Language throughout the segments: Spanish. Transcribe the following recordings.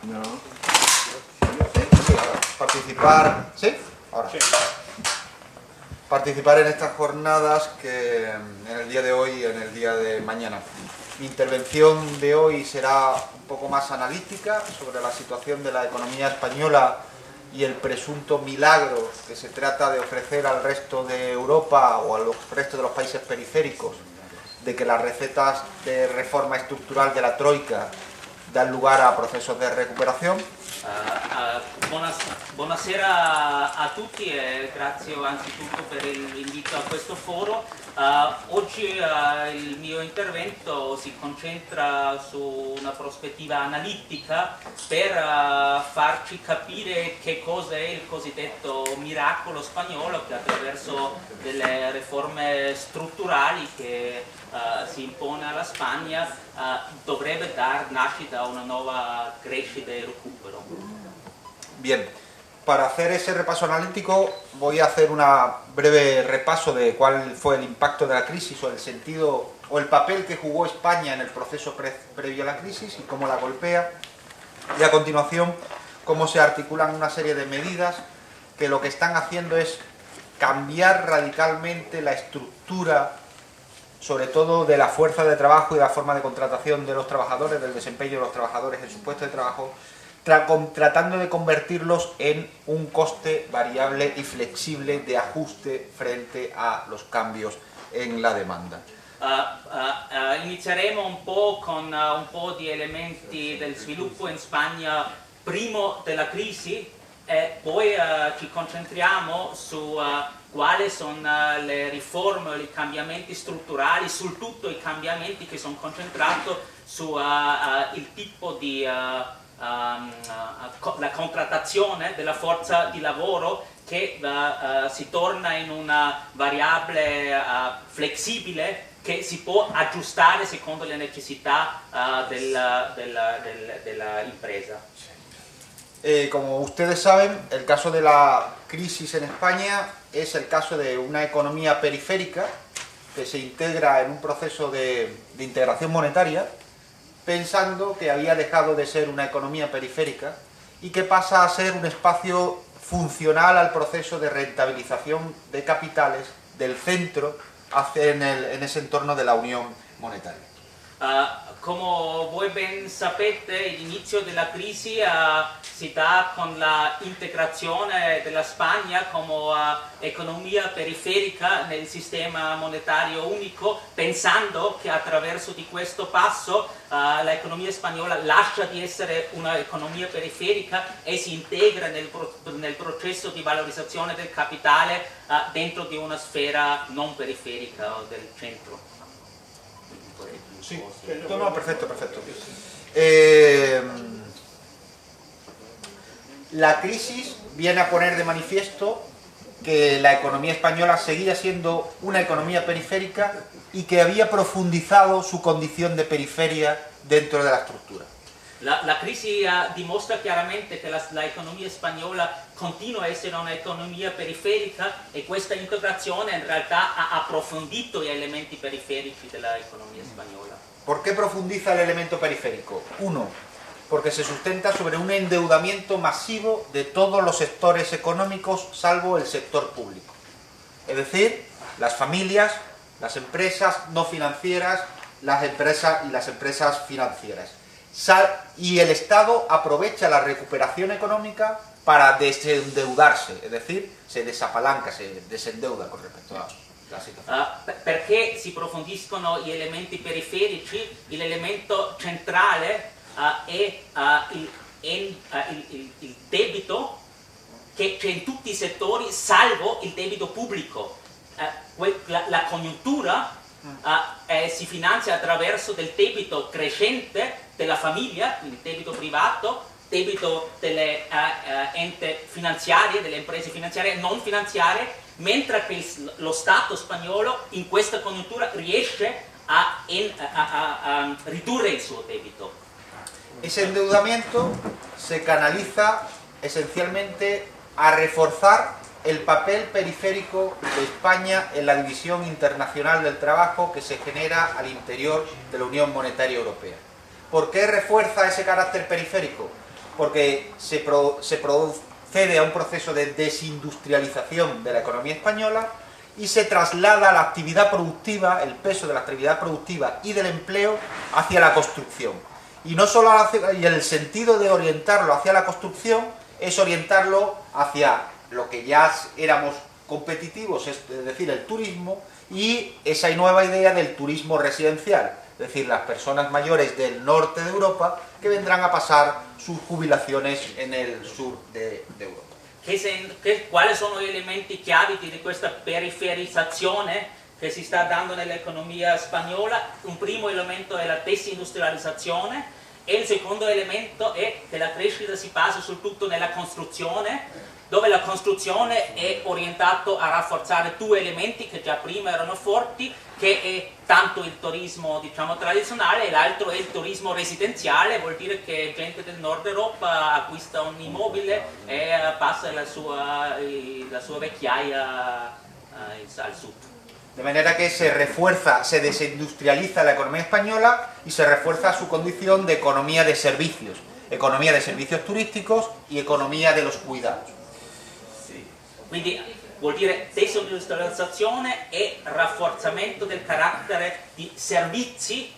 No. Sí, participar. ¿Sí? Ahora. Sí. Participar en estas jornadas que en el día de hoy y en el día de mañana. Mi intervención de hoy será un poco más analítica sobre la situación de la economía española y el presunto milagro que se trata de ofrecer al resto de Europa o al resto de los países periféricos, de que las recetas de reforma estructural de la Troika dan lugar a procesos de recuperación. Buonasera a tutti e grazie anzitutto per l'invito a questo foro. Oggi il mio intervento si concentra su una prospettiva analitica per farci capire che cosa è il cosiddetto miracolo spagnolo che attraverso delle riforme strutturali che si impone alla Spagna dovrebbe dar nascita a una nuova crescita e recupero. Bien, para hacer ese repaso analítico voy a hacer un breve repaso de cuál fue el impacto de la crisis o el sentido o el papel que jugó España en el proceso previo a la crisis y cómo la golpea, y a continuación cómo se articulan una serie de medidas que lo que están haciendo es cambiar radicalmente la estructura, sobre todo de la fuerza de trabajo y la forma de contratación de los trabajadores, del desempeño de los trabajadores en su puesto de trabajo, tratando de convertirlos en un coste variable y flexible de ajuste frente a los cambios en la demanda. Inizieremo un po' con un po' di elementi del sviluppo in Spagna prima della crisi e poi ci concentriamo su quali sono le riforme, i cambiamenti strutturali, sul tutto i cambiamenti che sono concentrati su il tipo di la contrattazione della forza di lavoro che si torna in una variabile flessibile che si può aggiustare secondo le necessità della impresa. Como ustedes saben, el caso de la crisis en España es el caso de una economía periférica que se integra en un proceso de integración monetaria, pensando que había dejado de ser una economía periférica y que pasa a ser un espacio funcional al proceso de rentabilización de capitales del centro en ese entorno de la unión monetaria. Come voi ben sapete, l'inizio della crisi si dà con l'integrazione della Spagna come economia periferica nel sistema monetario unico, pensando che attraverso di questo passo l'economia spagnola lascia di essere un'economia periferica e si integra nel processo di valorizzazione del capitale dentro di una sfera non periferica o del centro. Sí, no, perfecto, perfecto. La crisis viene a poner de manifiesto que la economía española seguía siendo una economía periférica y que había profundizado su condición de periferia dentro de la estructura. La crisi dimostra chiaramente che l'economia spagnola continua a essere un'economia periferica e questa integrazione in realtà ha approfondito gli elementi periferici dell'economia spagnola. ¿Por qué profundiza el elemento periférico? Uno, porque se sustenta sobre un endeudamiento masivo de todos los sectores económicos salvo el sector público. Es decir, las familias, las empresas no financieras, las empresas financieras. Y el Estado aprovecha la recuperación económica para desendeudarse, es decir, se desapalanca, se desendeuda con respecto a la situazione. Perché si approfondiscono gli elementi periferici, l'elemento centrale è il debito che c'è in tutti i settori, salvo il debito pubblico. La congiuntura si finanzia attraverso del debito crescente della famiglia, quindi debito privato, debito delle enti finanziarie, delle imprese finanziarie non finanziarie, mentre che lo Stato spagnolo in questa congiuntura riesce a ridurre il suo debito. Ese endeudamiento se canaliza esencialmente a reforzar el papel periférico de España en la división internacional del trabajo que se genera al interior de la Unión Monetaria Europea. ¿Por qué refuerza ese carácter periférico? Porque se procede a un proceso de desindustrialización de la economía española y se traslada la actividad productiva, el peso de la actividad productiva y del empleo hacia la construcción. Y no solo y el sentido de orientarlo hacia la construcción es orientarlo hacia lo que ya éramos competitivos, es decir, el turismo, y esa nueva idea del turismo residencial, es decir, las personas mayores del norte de Europa que vendrán a pasar sus jubilaciones en el sur de Europa. Quali sono gli elementi chiave di questa periferizzazione che si sta dando nell'economia spagnola? Un primo elemento è la desindustrializzazione e il secondo elemento è che la crescita si basa soprattutto nella costruzione, dove la costruzione è orientata a rafforzare due elementi che già prima erano forti, che è tanto il turismo, diciamo, tradizionale e l'altro è il turismo residenziale, vuol dire che gente del nord Europa acquista un immobile e passa la sua vecchiaia al sud. De manera que se refuerza, se desindustrializa la economía española y se refuerza su condición de economía de servicios turísticos y economía de los cuidados. Quindi vuol dire desindustrializzazione e rafforzamento del carattere di servizi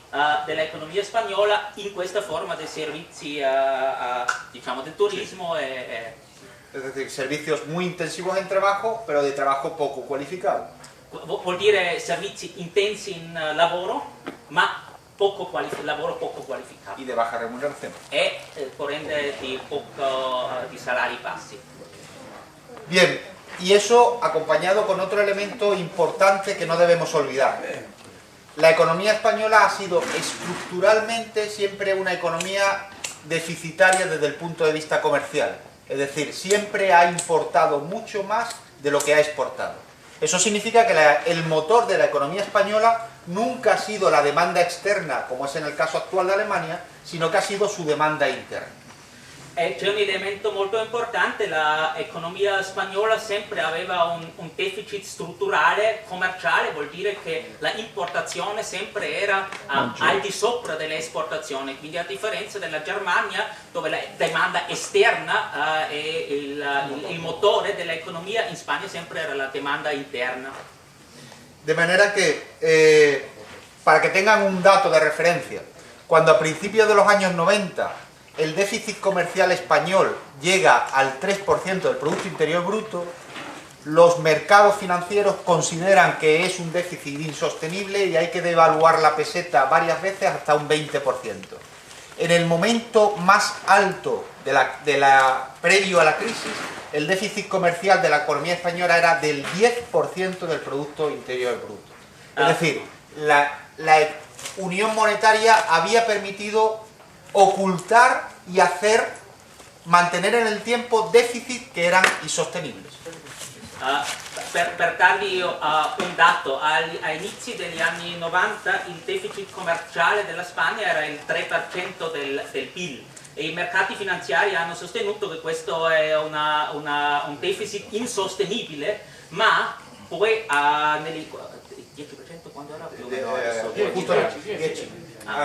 dell'economia spagnola in questa forma dei servizi diciamo del turismo Es decir, servicios muy intensivos en trabajo, pero de trabajo poco cualificado. Vuol dire servizi intensi in lavoro, ma lavoro poco qualificato. Y de baja remuneración. E por ende di salari bassi. Bien, y eso acompañado con otro elemento importante que no debemos olvidar. La economía española ha sido estructuralmente siempre una economía deficitaria desde el punto de vista comercial. Es decir, siempre ha importado mucho más de lo que ha exportado. Eso significa que el motor de la economía española nunca ha sido la demanda externa, como es en el caso actual de Alemania, sino que ha sido su demanda interna. C'è un elemento molto importante, l'economia spagnola sempre aveva un deficit strutturale commerciale, vuol dire che l'importazione sempre era al di sopra dell'esportazione, quindi a differenza della Germania dove la domanda esterna è il motore dell'economia, in Spagna sempre era la domanda interna. De manera que, para que tengan un dato de referencia, cuando a principios de los años 90 el déficit comercial español llega al 3% del Producto Interior Bruto, los mercados financieros consideran que es un déficit insostenible y hay que devaluar la peseta varias veces hasta un 20%. En el momento más alto previo a la crisis, el déficit comercial de la economía española era del 10% del Producto Interior Bruto. Es decir, la unión monetaria había permitido ocultar y mantener en el tiempo déficit que eran insostenibles. Per darvi un dato, agli inizi degli anni 90 il deficit commerciale della Spagna era il 3% del PIL e i mercati finanziari hanno sostenuto che questo è un deficit insostenibile, ma poi nel 10% quando era più o meno adesso?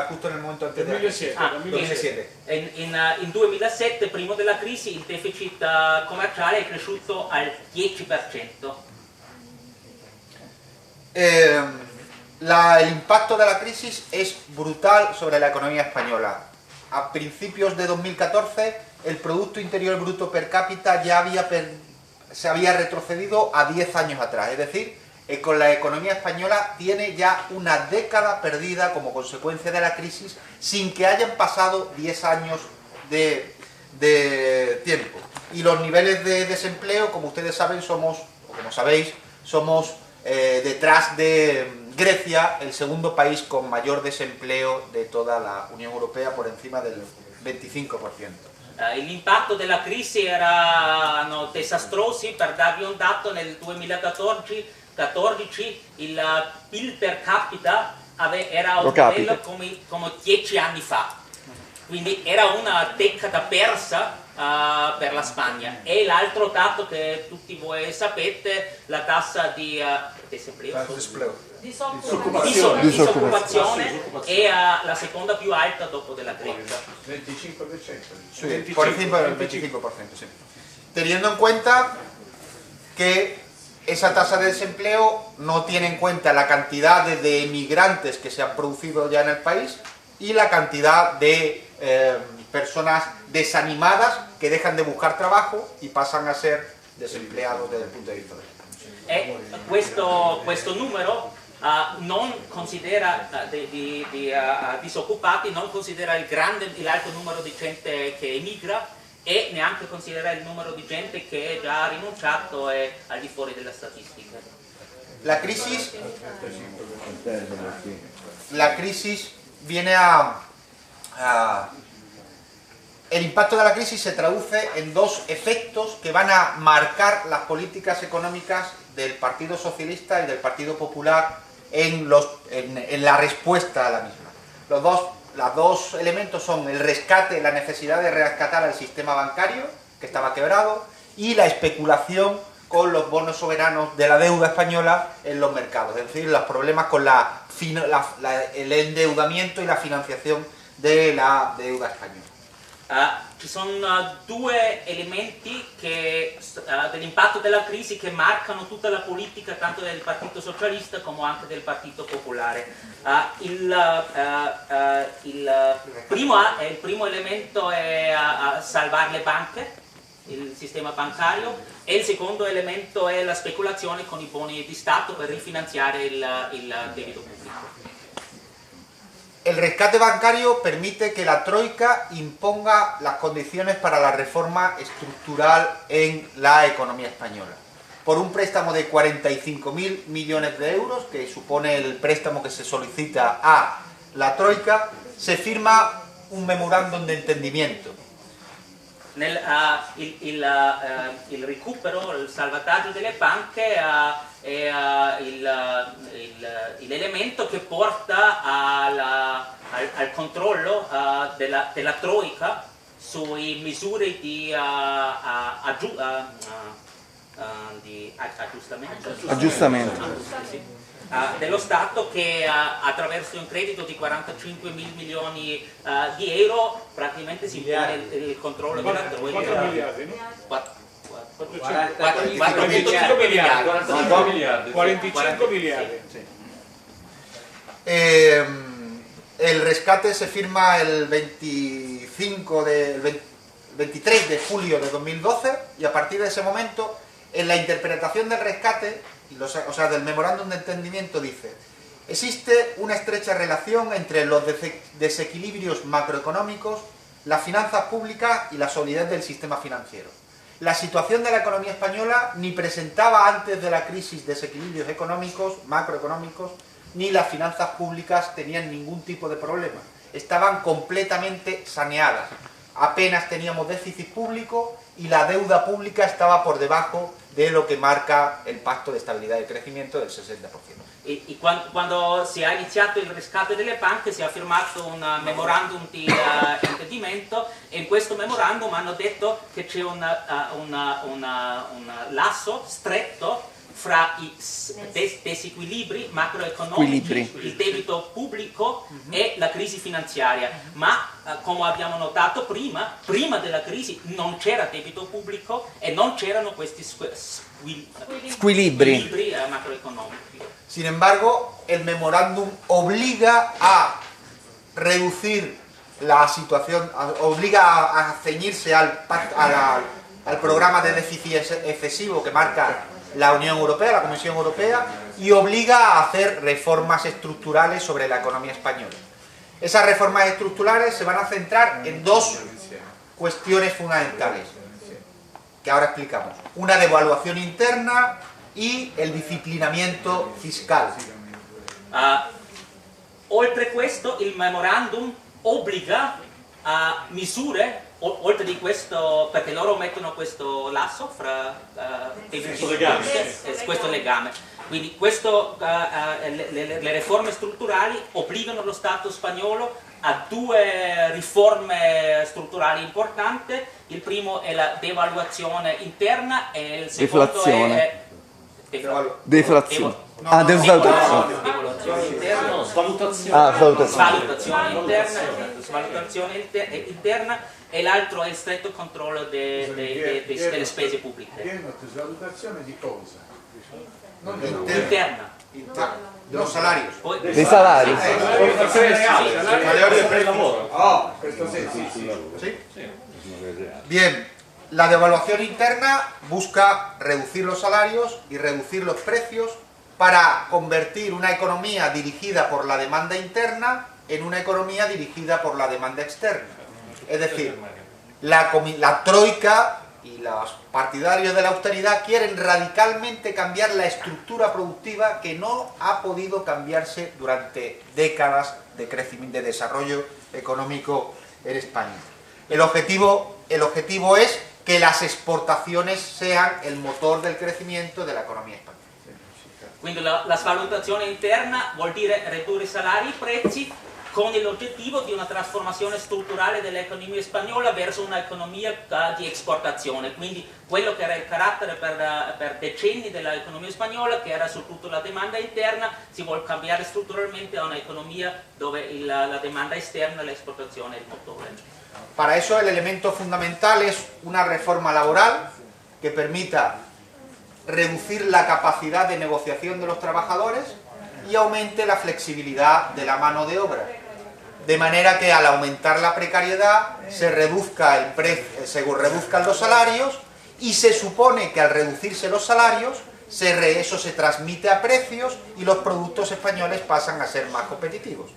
Justo en el momento antes del 2007. In 2007, prima della crisi, il deficit commerciale è cresciuto al 10%. El impacto de la crisis es brutal sobre la economía española. A principios de 2014, el Producto Interior Bruto per cápita ya se había retrocedido a 10 años atrás, es decir, con la economía española tiene ya una década perdida como consecuencia de la crisis sin que hayan pasado 10 años de tiempo. Y los niveles de desempleo, como ustedes saben, somos detrás de Grecia, el segundo país con mayor desempleo de toda la Unión Europea, por encima del 25%. L'impatto della crisi erano disastrosi. Per darvi un dato, nel 2014 il PIL per capita era un livello come 10 anni fa, quindi era una decada persa per la Spagna. E l'altro dato che tutti voi sapete, la tassa di disoccupazione è la seconda più alta dopo della Grecia. 25%. Sí, por encima del 25%, sí. Teniendo en cuenta que esa tasa de desempleo no tiene en cuenta la cantidad de emigrantes que se han producido ya en el país y la cantidad de personas desanimadas que dejan de buscar trabajo y pasan a ser desempleados desde el punto de vista del E questo numero non considera di disoccupati, non considera l'alto numero di gente che emigra e neanche considera il numero di gente che già ha rinunciato e al di fuori della statistica. La crisis viene el impacto de la crisis se traduce en dos efectos que van a marcar las políticas económicas del Partido Socialista y del Partido Popular en la respuesta a la misma. Los dos elementos son el rescate, la necesidad de rescatar al sistema bancario, que estaba quebrado, y la especulación con los bonos soberanos de la deuda española en los mercados, es decir, los problemas con el endeudamiento y la financiación de la deuda española. Ci sono due elementi dell'impatto della crisi che marcano tutta la politica tanto del Partito Socialista come anche del Partito Popolare. Il primo elemento è salvare le banche, il sistema bancario, e il secondo elemento è la speculazione con i buoni di Stato per rifinanziare il debito pubblico. El rescate bancario permite que la Troika imponga las condiciones para la reforma estructural en la economía española. Por un préstamo de 45.000 millones de euros, que supone el préstamo que se solicita a la Troika, se firma un memorándum de entendimiento. Il recupero, il salvataggio delle banche è l'elemento che porta al controllo della Troika sui misure di aggiustamento dello Stato, che attraverso un credito di 45.000 milioni di euro praticamente si impone il controllo della Troika. 4 miliardi, no? 45 miliardi. 45 miliardi. Sí. El rescate se firma el 23 de julio de 2012 y a partir de ese momento, en la interpretación del rescate, o sea, del memorándum de entendimiento, dice: existe una estrecha relación entre los desequilibrios macroeconómicos, las finanzas públicas y la solidez del sistema financiero. La situación de la economía española ni presentaba antes de la crisis desequilibrios económicos, macroeconómicos, ni las finanzas públicas tenían ningún tipo de problema. Estaban completamente saneadas. Apenas teníamos déficit público y la deuda pública estaba por debajo de lo que marca el Pacto de Estabilidad y Crecimiento del 60%. E quando si è iniziato il riscatto delle banche si è firmato un memorandum di intendimento, e in questo memorandum hanno detto che c'è un lasso stretto fra i disequilibri macroeconomici, il debito pubblico e la crisi finanziaria. Ma come abbiamo notato prima della crisi non c'era debito pubblico e non c'erano questi squilibri macroeconomici. Sin embargo, el memorándum obliga a reducir la situación, obliga a ceñirse al programa de déficit excesivo que marca la Unión Europea, la Comisión Europea, y obliga a hacer reformas estructurales sobre la economía española. Esas reformas estructurales se van a centrar en dos cuestiones fundamentales, que ahora explicamos: una devaluación interna y el disciplinamiento fiscal. Oltre questo, il memorandum obbliga a misure, oltre di questo, perché loro mettono questo lasso fra questo legame. Quindi le riforme strutturali obbligano lo Stato spagnolo a due riforme strutturali importanti. Il primo è la devaluazione interna e il secondo è Ah, devalutazione. Devaluazione interna, svalutazione. Ah, valutazione. Svalutazione interna, esatto, svalutazione interna, e l'altro è il stretto controllo delle spese pubbliche. Svalutazione di cosa? Interna. De los salarios. Dei salari. ¿Sí? Bien, la devaluación interna busca reducir los salarios y reducir los precios para convertir una economía dirigida por la demanda interna en una economía dirigida por la demanda externa. Es decir, la troika y los partidarios de la austeridad quieren radicalmente cambiar la estructura productiva que no ha podido cambiarse durante décadas de crecimiento, de desarrollo económico en España. El objetivo es que las exportaciones sean el motor del crecimiento de la economía española. Quindi la svalutazione interna vuol dire ridurre salari e prezzi con l'obiettivo di una trasformazione strutturale dell'economia spagnola verso un'economia di esportazione. Quindi quello che era il carattere per decenni dell'economia spagnola, che era soprattutto la domanda interna, si vuole cambiare strutturalmente a un'economia dove la domanda esterna, l'esportazione è il motore. Para eso el elemento fundamental es una reforma laboral que permita reducir la capacidad de negociación de los trabajadores y aumente la flexibilidad de la mano de obra. De manera que al aumentar la precariedad se reduzcan los salarios, y se supone que al reducirse los salarios eso se transmite a precios y los productos españoles pasan a ser más competitivos.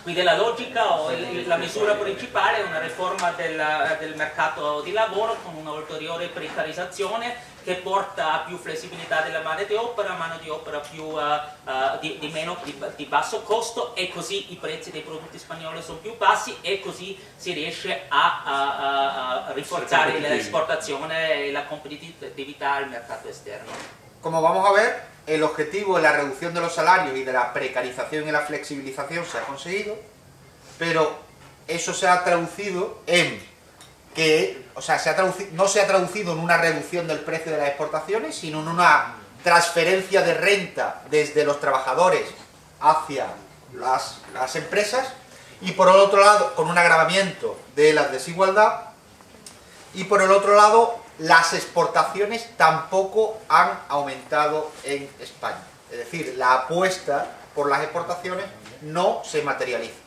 Quindi la logica o la misura principale è una riforma del mercato di lavoro con una ulteriore precarizzazione che porta a più flessibilità della mano di opera più, di basso costo, e così i prezzi dei prodotti spagnoli sono più bassi, e così si riesce a rinforzare l'esportazione e la competitività al mercato esterno. Como vamos a ver, el objetivo de la reducción de los salarios y de la precarización y la flexibilización se ha conseguido, pero eso se ha traducido en que, no se ha traducido en una reducción del precio de las exportaciones, sino en una transferencia de renta desde los trabajadores hacia las empresas, y por el otro lado, con un agravamiento de la desigualdad, y por el otro lado, las exportaciones tampoco han aumentado en España. Es decir, la apuesta por las exportaciones no se materializza.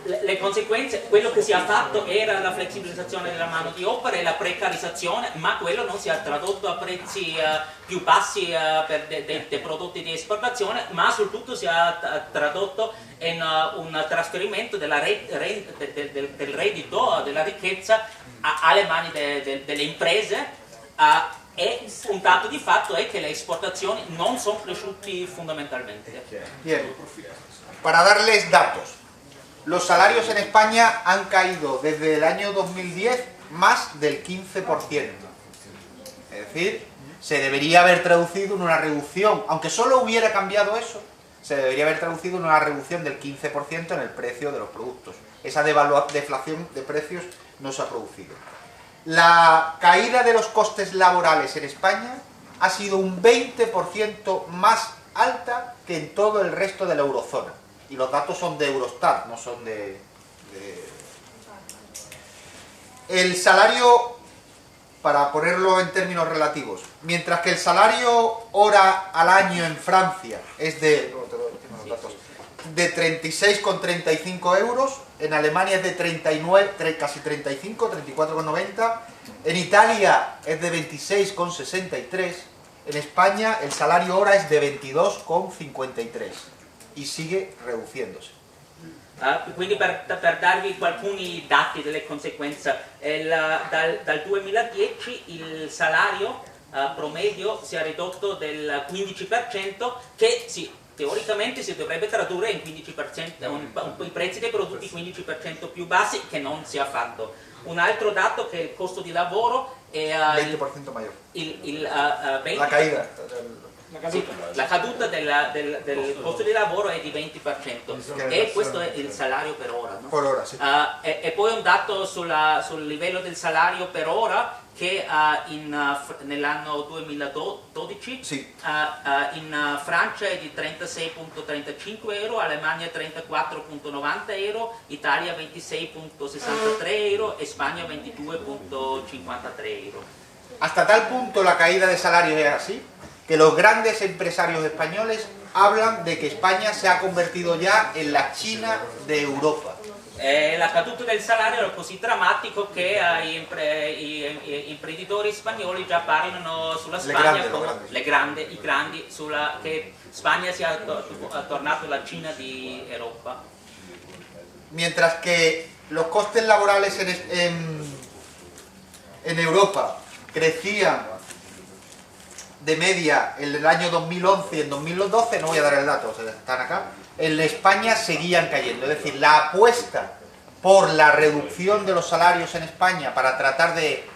Le conseguenze, quello che si è fatto era la flessibilizzazione della mano di opera e la precarizzazione, ma quello non si è tradotto a prezzi più bassi per dei prodotti di esportazione, ma soprattutto si è tradotto in un trasferimento del reddito, della ricchezza alle mani delle imprese, e un dato di fatto è che le esportazioni non sono cresciute fundamentalmente. Bien, para darles datos. Los salarios en España han caído desde el año 2010 más del 15%. Es decir, se debería haber traducido en una reducción, aunque solo hubiera cambiado eso, se debería haber traducido en una reducción del 15% en el precio de los productos. Esa deflación de precios no se ha producido. La caída de los costes laborales en España ha sido un 20% más alta que en todo el resto de la eurozona. Y los datos son de Eurostat, no son de... El salario, para ponerlo en términos relativos, mientras que el salario hora al año en Francia es de 36,35 euros, en Alemania es de 39, casi 35, 34,90, en Italia es de 26,63, en España el salario hora es de 22,53. Y sigue reduciéndose. Quindi per darvi alcuni dati delle conseguenze, dal 2010 il salario promedio si è ridotto del 15%, che teoricamente si dovrebbe tradurre in 15%, i prezzi dei prodotti 15% più bassi, che non si è fatto. Un altro dato che il costo di lavoro è 20% mayor. La caída. Sì, la caduta del costo di lavoro è di 20%, e questo è il salario per ora, no? Per ora, sì. E poi un dato sul livello del salario per ora, che nell'anno 2012 Sí. in Francia è di 36,35 euro, Alemania 34,90 euro, Italia 26,63 euro e Spagna 22,53 euro. Hasta tal punto la caída de salarios es así, que los grandes empresarios españoles hablan de que España se ha convertido ya en la China de Europa. La caduta del salario era così drammatico che i imprenditori spagnoli già parlano sulla Spagna i grandi che Spagna sia tornato la Cina di Europa. Mientras que los costes laborales en Europa crecían de media en el año 2011 y en 2012, no voy a dar el dato, o sea, están acá, en España seguían cayendo. Es decir, la apuesta por la reducción de los salarios en España para tratar de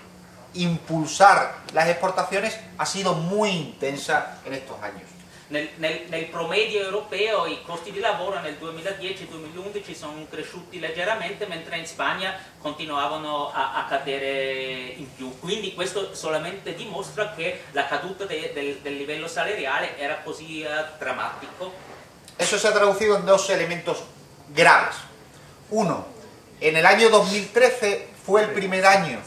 impulsar las exportaciones ha sido muy intensa en estos años. Nel promedio europeo i costi di lavoro nel 2010 e 2011 sono cresciuti leggermente, mentre in Spagna continuavano a cadere in più. Quindi questo solamente dimostra che la caduta del livello salariale era così drammatico. Eso se ha traducido en dos elementos graves. Uno, en el año 2013 fue el primer año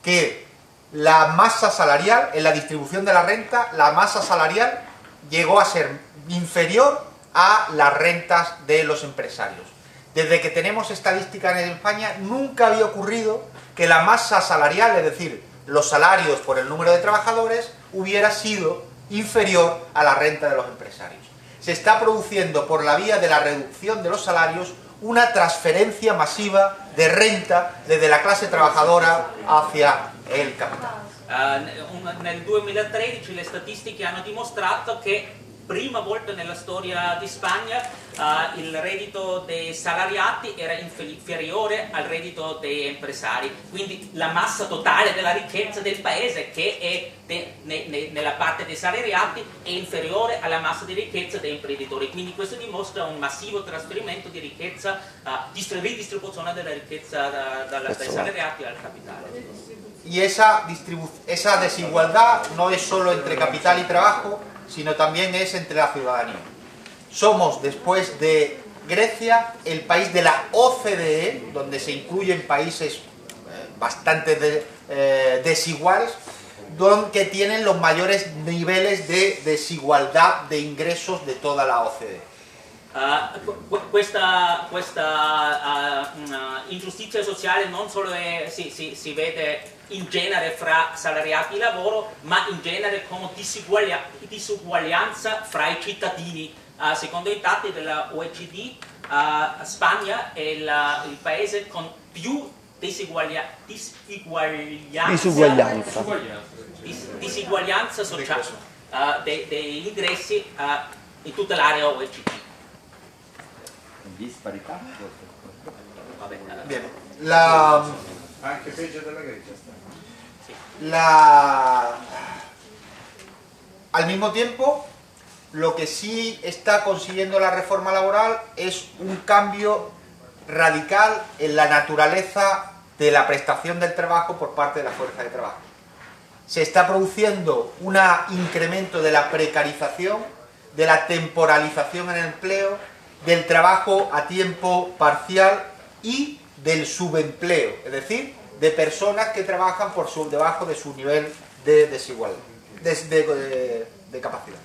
que la masa salarial, en la distribución de la renta, la masa salarial llegó a ser inferior a las rentas de los empresarios. Desde que tenemos estadísticas en España, nunca había ocurrido que la masa salarial, es decir, los salarios por el número de trabajadores, hubiera sido inferior a la renta de los empresarios. Se está produciendo por la vía de la reducción de los salarios una transferencia masiva de renta desde la clase trabajadora hacia el capital. Nel 2013 le statistiche hanno dimostrato che prima volta nella storia di Spagna il reddito dei salariati era inferiore al reddito dei impresari, quindi la massa totale della ricchezza del paese che è nella parte dei salariati è inferiore alla massa di ricchezza dei imprenditori, quindi questo dimostra un massivo trasferimento di ricchezza, ridistribuzione della ricchezza dai salariati al capitale. Y esa desigualdad no es solo entre capital y trabajo, sino también es entre la ciudadanía. Somos, después de Grecia, el país de la OCDE, donde se incluyen países bastante desiguales, que tienen los mayores niveles de desigualdad de ingresos de toda la OCDE. Questa ingiustizia sociale non solo si vede in genere fra salariati e lavoro, ma in genere come disuguaglianza fra i cittadini. Secondo i dati della OECD, Spagna è il paese con più disuguaglianza sociale degli ingressi in tutta l'area OECD. Disparità? Bien, Anche peggio della Grecia sta. Al mismo tiempo, lo que sí está consiguiendo la reforma laboral es un cambio radical en la naturaleza de la prestación del trabajo por parte de la fuerza de trabajo. Se está produciendo un incremento de la precarización, de la temporalización en el empleo, del trabajo a tiempo parcial y del subempleo, es decir, de personas que trabajan por debajo de su nivel de desigualdad, de capacidad.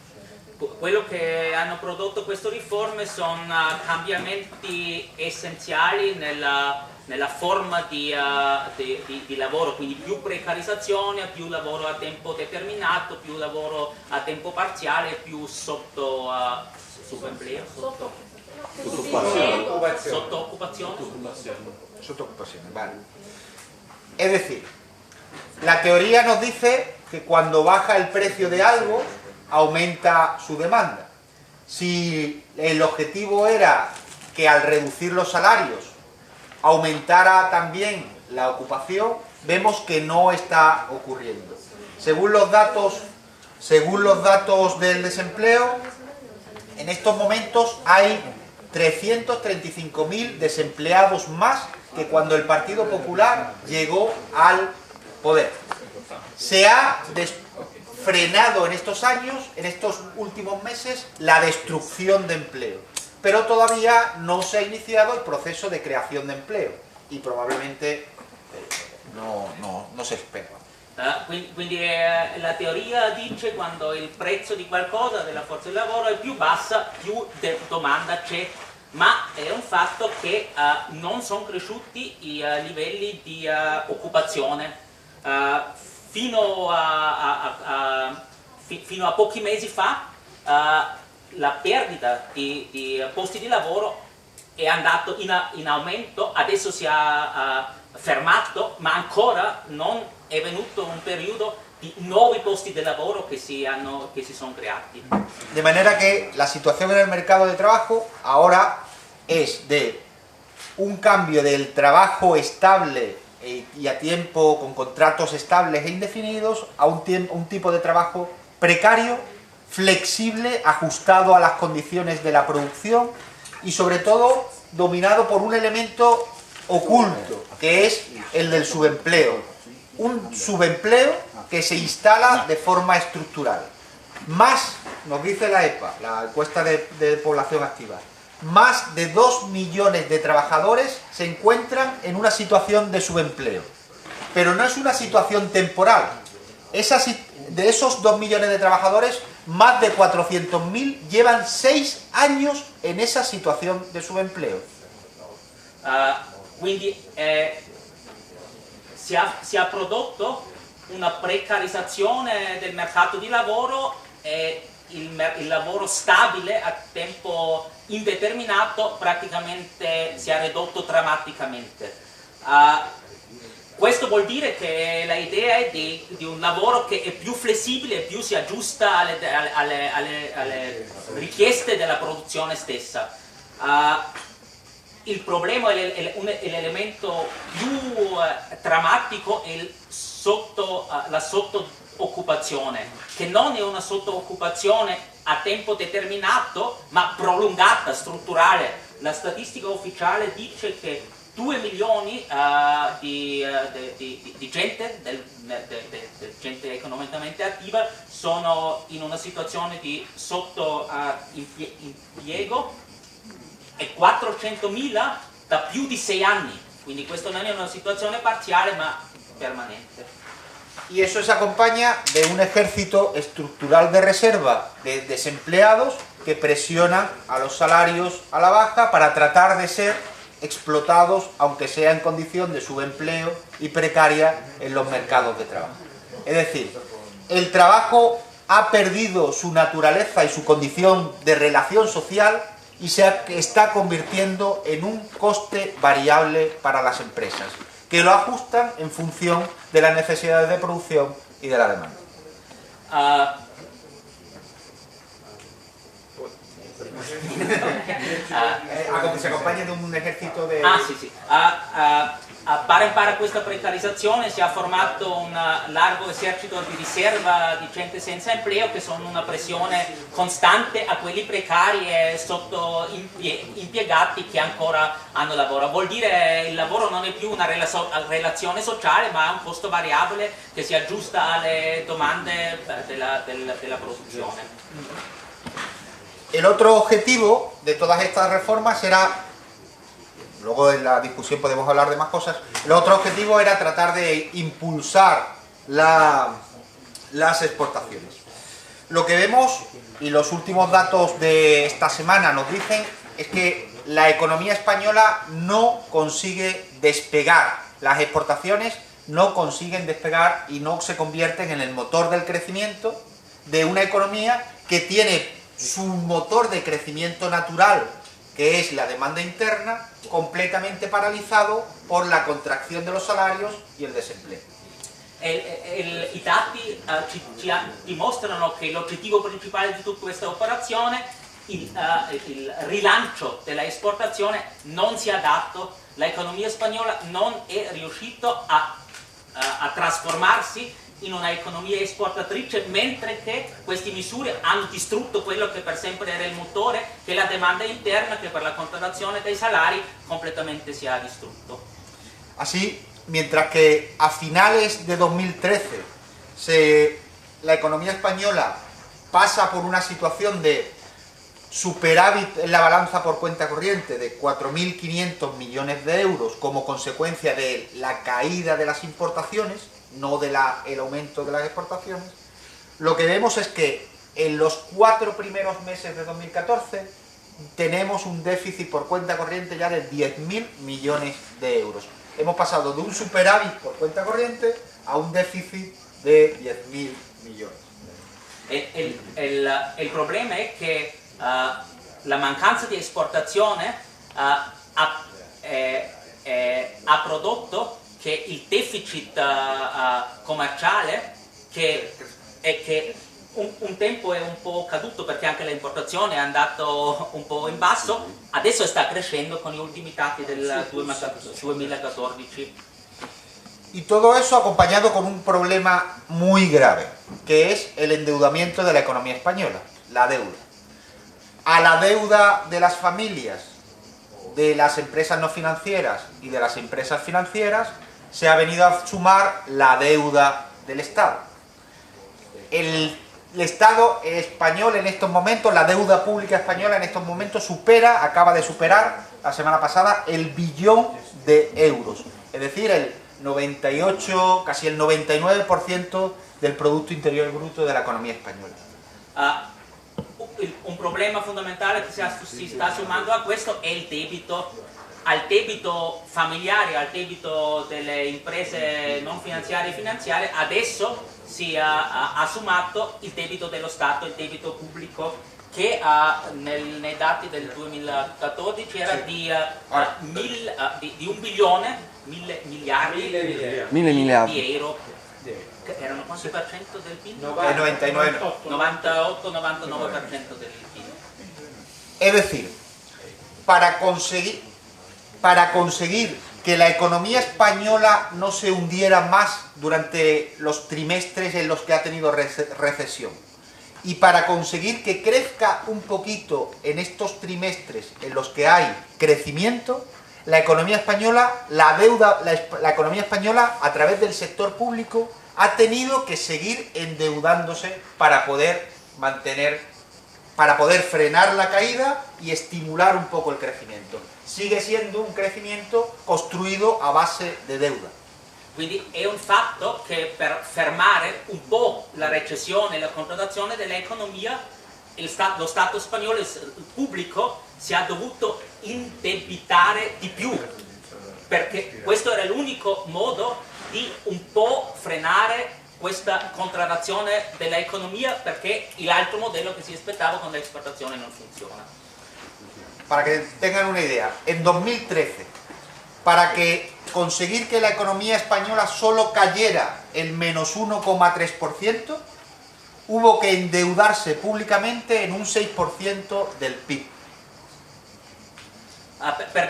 Quello che hanno prodotto queste riforme sono cambiamenti essenziali nella forma di lavoro, quindi più precarizzazione, più lavoro a tempo determinato, più lavoro a tempo parziale, più subempleo, Sottoocupación, vale. Es decir, la teoría nos dice que cuando baja el precio de algo, aumenta su demanda. Si el objetivo era que al reducir los salarios aumentara también la ocupación, vemos que no está ocurriendo. Según los datos del desempleo, en estos momentos hay 335.000 desempleados más que cuando el Partido Popular llegó al poder. Se ha frenado en estos años, en estos últimos meses, la destrucción de empleo, pero todavía no se ha iniciado el proceso de creación de empleo y probablemente no se espera. Quindi la teoria dice quando il prezzo di qualcosa, della forza del lavoro, è più bassa, più domanda c'è, ma è un fatto che non sono cresciuti i livelli di occupazione. Fino a pochi mesi fa la perdita di posti di lavoro è andato in aumento, adesso si è fermato, ma ancora non è venuto un periodo di nuovi posti de lavoro que si son creati. De manera que la situación en el mercado de trabajo ahora es de un cambio del trabajo estable y a tiempo, con contratos estables e indefinidos, a un tipo de trabajo precario, flexible, ajustado a las condiciones de la producción y sobre todo dominado por un elemento oculto, que es el del subempleo. Un subempleo que se instala de forma estructural. Más, nos dice la EPA, la encuesta de población activa, más de 2 millones de trabajadores se encuentran en una situación de subempleo. Pero no es una situación temporal. De esos 2 millones de trabajadores, más de 400.000 llevan 6 años en esa situación de subempleo. Quindi si ha prodotto una precarizzazione del mercato di lavoro e il lavoro stabile a tempo indeterminato praticamente si è ridotto drammaticamente. Questo vuol dire che l'idea è di un lavoro che è più flessibile, più si aggiusta alle richieste della produzione stessa. Il problema, l'elemento più drammatico è la sottooccupazione, che non è una sottooccupazione a tempo determinato, ma prolungata, strutturale. La statistica ufficiale dice che 2 milioni di gente, gente economicamente attiva, sono in una situazione di sottoimpiego e 400.000 da più di 6 anni, quindi questa non è una situazione parziale ma permanente. Y eso se acompaña de un ejército estructural de reserva de desempleados que presionan a los salarios a la baja para tratar de ser explotados, aunque sea en condición de subempleo y precaria en los mercados de trabajo. Es decir, el trabajo ha perdido su naturaleza y su condición de relación social y se está convirtiendo en un coste variable para las empresas, que lo ajustan en función de las necesidades de producción y de la demanda. Se acompaña de un ejército de... Sì. Para questa precarizzazione si è formato un largo esercito di riserva di gente senza impiego che sono una pressione costante a quelli precari e sottoimpiegati che ancora hanno lavoro. Vuol dire che il lavoro non è più una relazione sociale ma è un costo variabile che si aggiusta alle domande della produzione. El otro objetivo de todas estas reformas era, luego en la discusión podemos hablar de más cosas, el otro objetivo era tratar de impulsar las exportaciones. Lo que vemos, y los últimos datos de esta semana nos dicen, es que la economía española no consigue despegar. Las exportaciones no consiguen despegar y no se convierten en el motor del crecimiento de una economía que tiene su motor de crecimiento natural, que es la demanda interna, completamente paralizado por la contracción de los salarios y el desempleo. I dati ci dimostrano che l'obiettivo principale di tutta questa operazione, il rilancio della esportazione, non si è dato. L'economia spagnola non è riuscita a trasformarsi in una economia esportatrice, mentre che queste misure hanno distrutto quello che per sempre era il motore, che è la demanda interna, che per la contrazione dei salari completamente si è distrutto. Así, mientras que a finales de 2013 la economía española pasa por una situación de superávit en la balanza por cuenta corriente de 4.500 millones de euros como consecuencia de la caída de las importaciones, no del aumento de las exportaciones, lo que vemos es que en los 4 primeros meses de 2014 tenemos un déficit por cuenta corriente ya de 10.000 millones de euros. Hemos pasado de un superávit por cuenta corriente a un déficit de 10.000 millones. Il problema è che la mancanza di esportazione ha prodotto che il deficit commerciale, che un tempo è un po' caduto perché anche l'importazione è andato un po' in basso, adesso sta crescendo con gli ultimi dati del 2014. Y todo eso acompañado con un problema muy grave, que es el endeudamiento de la economía española, la deuda. A la deuda de las familias, de las empresas no financieras y de las empresas financieras se ha venido a sumar la deuda del Estado. El Estado español en estos momentos, la deuda pública española en estos momentos acaba de superar la semana pasada el 1 billón de euros, es decir, el 98, casi el 99% del Producto Interior Bruto de la economia spagnola. Un problema fondamentale che si sta sommando a questo è il debito, al debito familiare, al debito delle imprese non finanziarie e finanziarie. Adesso si ha sommato il debito dello Stato, il debito pubblico, che nei dati del 2014 era di 1 bilione, 1.000 miliardi di euro. Erano quanto per cento del PIL? 98-99% del PIL. Es decir, para conseguir que la economía española no se hundiera más durante los trimestres en los que ha tenido recesión, y para conseguir que crezca un poquito en estos trimestres en los que hay crecimiento, la economía española, la economía española a través del sector público ha tenido que seguir endeudándose para poder frenar la caída y estimular un poco el crecimiento. Sigue siendo un crecimiento construido a base de deuda. Quindi è un fatto che per fermare un po' la recessione e la contrazione dell'economia lo Stato spagnolo, il pubblico, si è dovuto indebitare di più, perché questo era l'unico modo di un po' frenare questa contrazione dell'economia, perché l'altro modello che si aspettava con l'esportazione non funziona. Para que tengan una idea, en 2013, para conseguir que la economía española solo cayera el menos 1,3%, hubo que endeudarse públicamente en un 6% del PIB. Per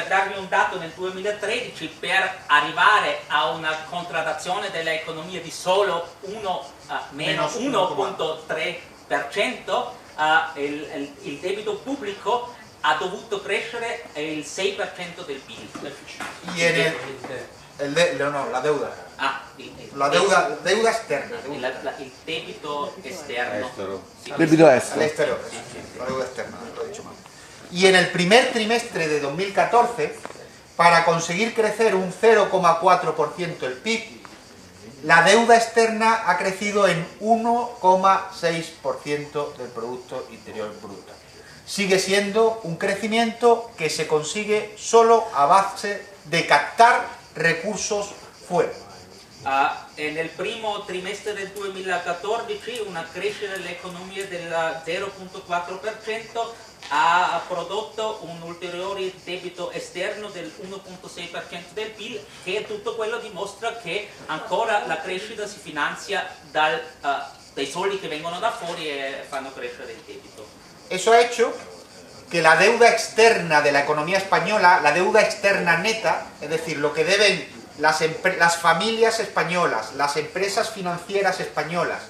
darvi un dato, nel 2013 per arrivare a una contrazione dell'economia di solo meno 1,3%, il debito pubblico ha dovuto crescere il 6% del PIL. Y la deuda. La deuda externa. Il debito esterno. Debito El estero. exterior, la deuda externa, lo he dicho mal. Y en el primer trimestre de 2014, para conseguir crecer un 0,4% el PIB, la deuda externa ha crecido en 1,6% del Producto Interior Bruto. Sigue siendo un crecimiento que se consigue solo a base de captar recursos fuera. Nel primo trimestre del 2014 una crescita dell'economia del 0,4% ha prodotto un ulteriore debito esterno del 1,6% del PIL, che tutto quello dimostra che ancora la crescita si finanzia dai soldi che vengono da fuori e fanno crescere il debito. Eso ha hecho que la deuda externa de la economía española, la deuda externa neta, es decir, lo que deben las familias españolas, las empresas financieras españolas,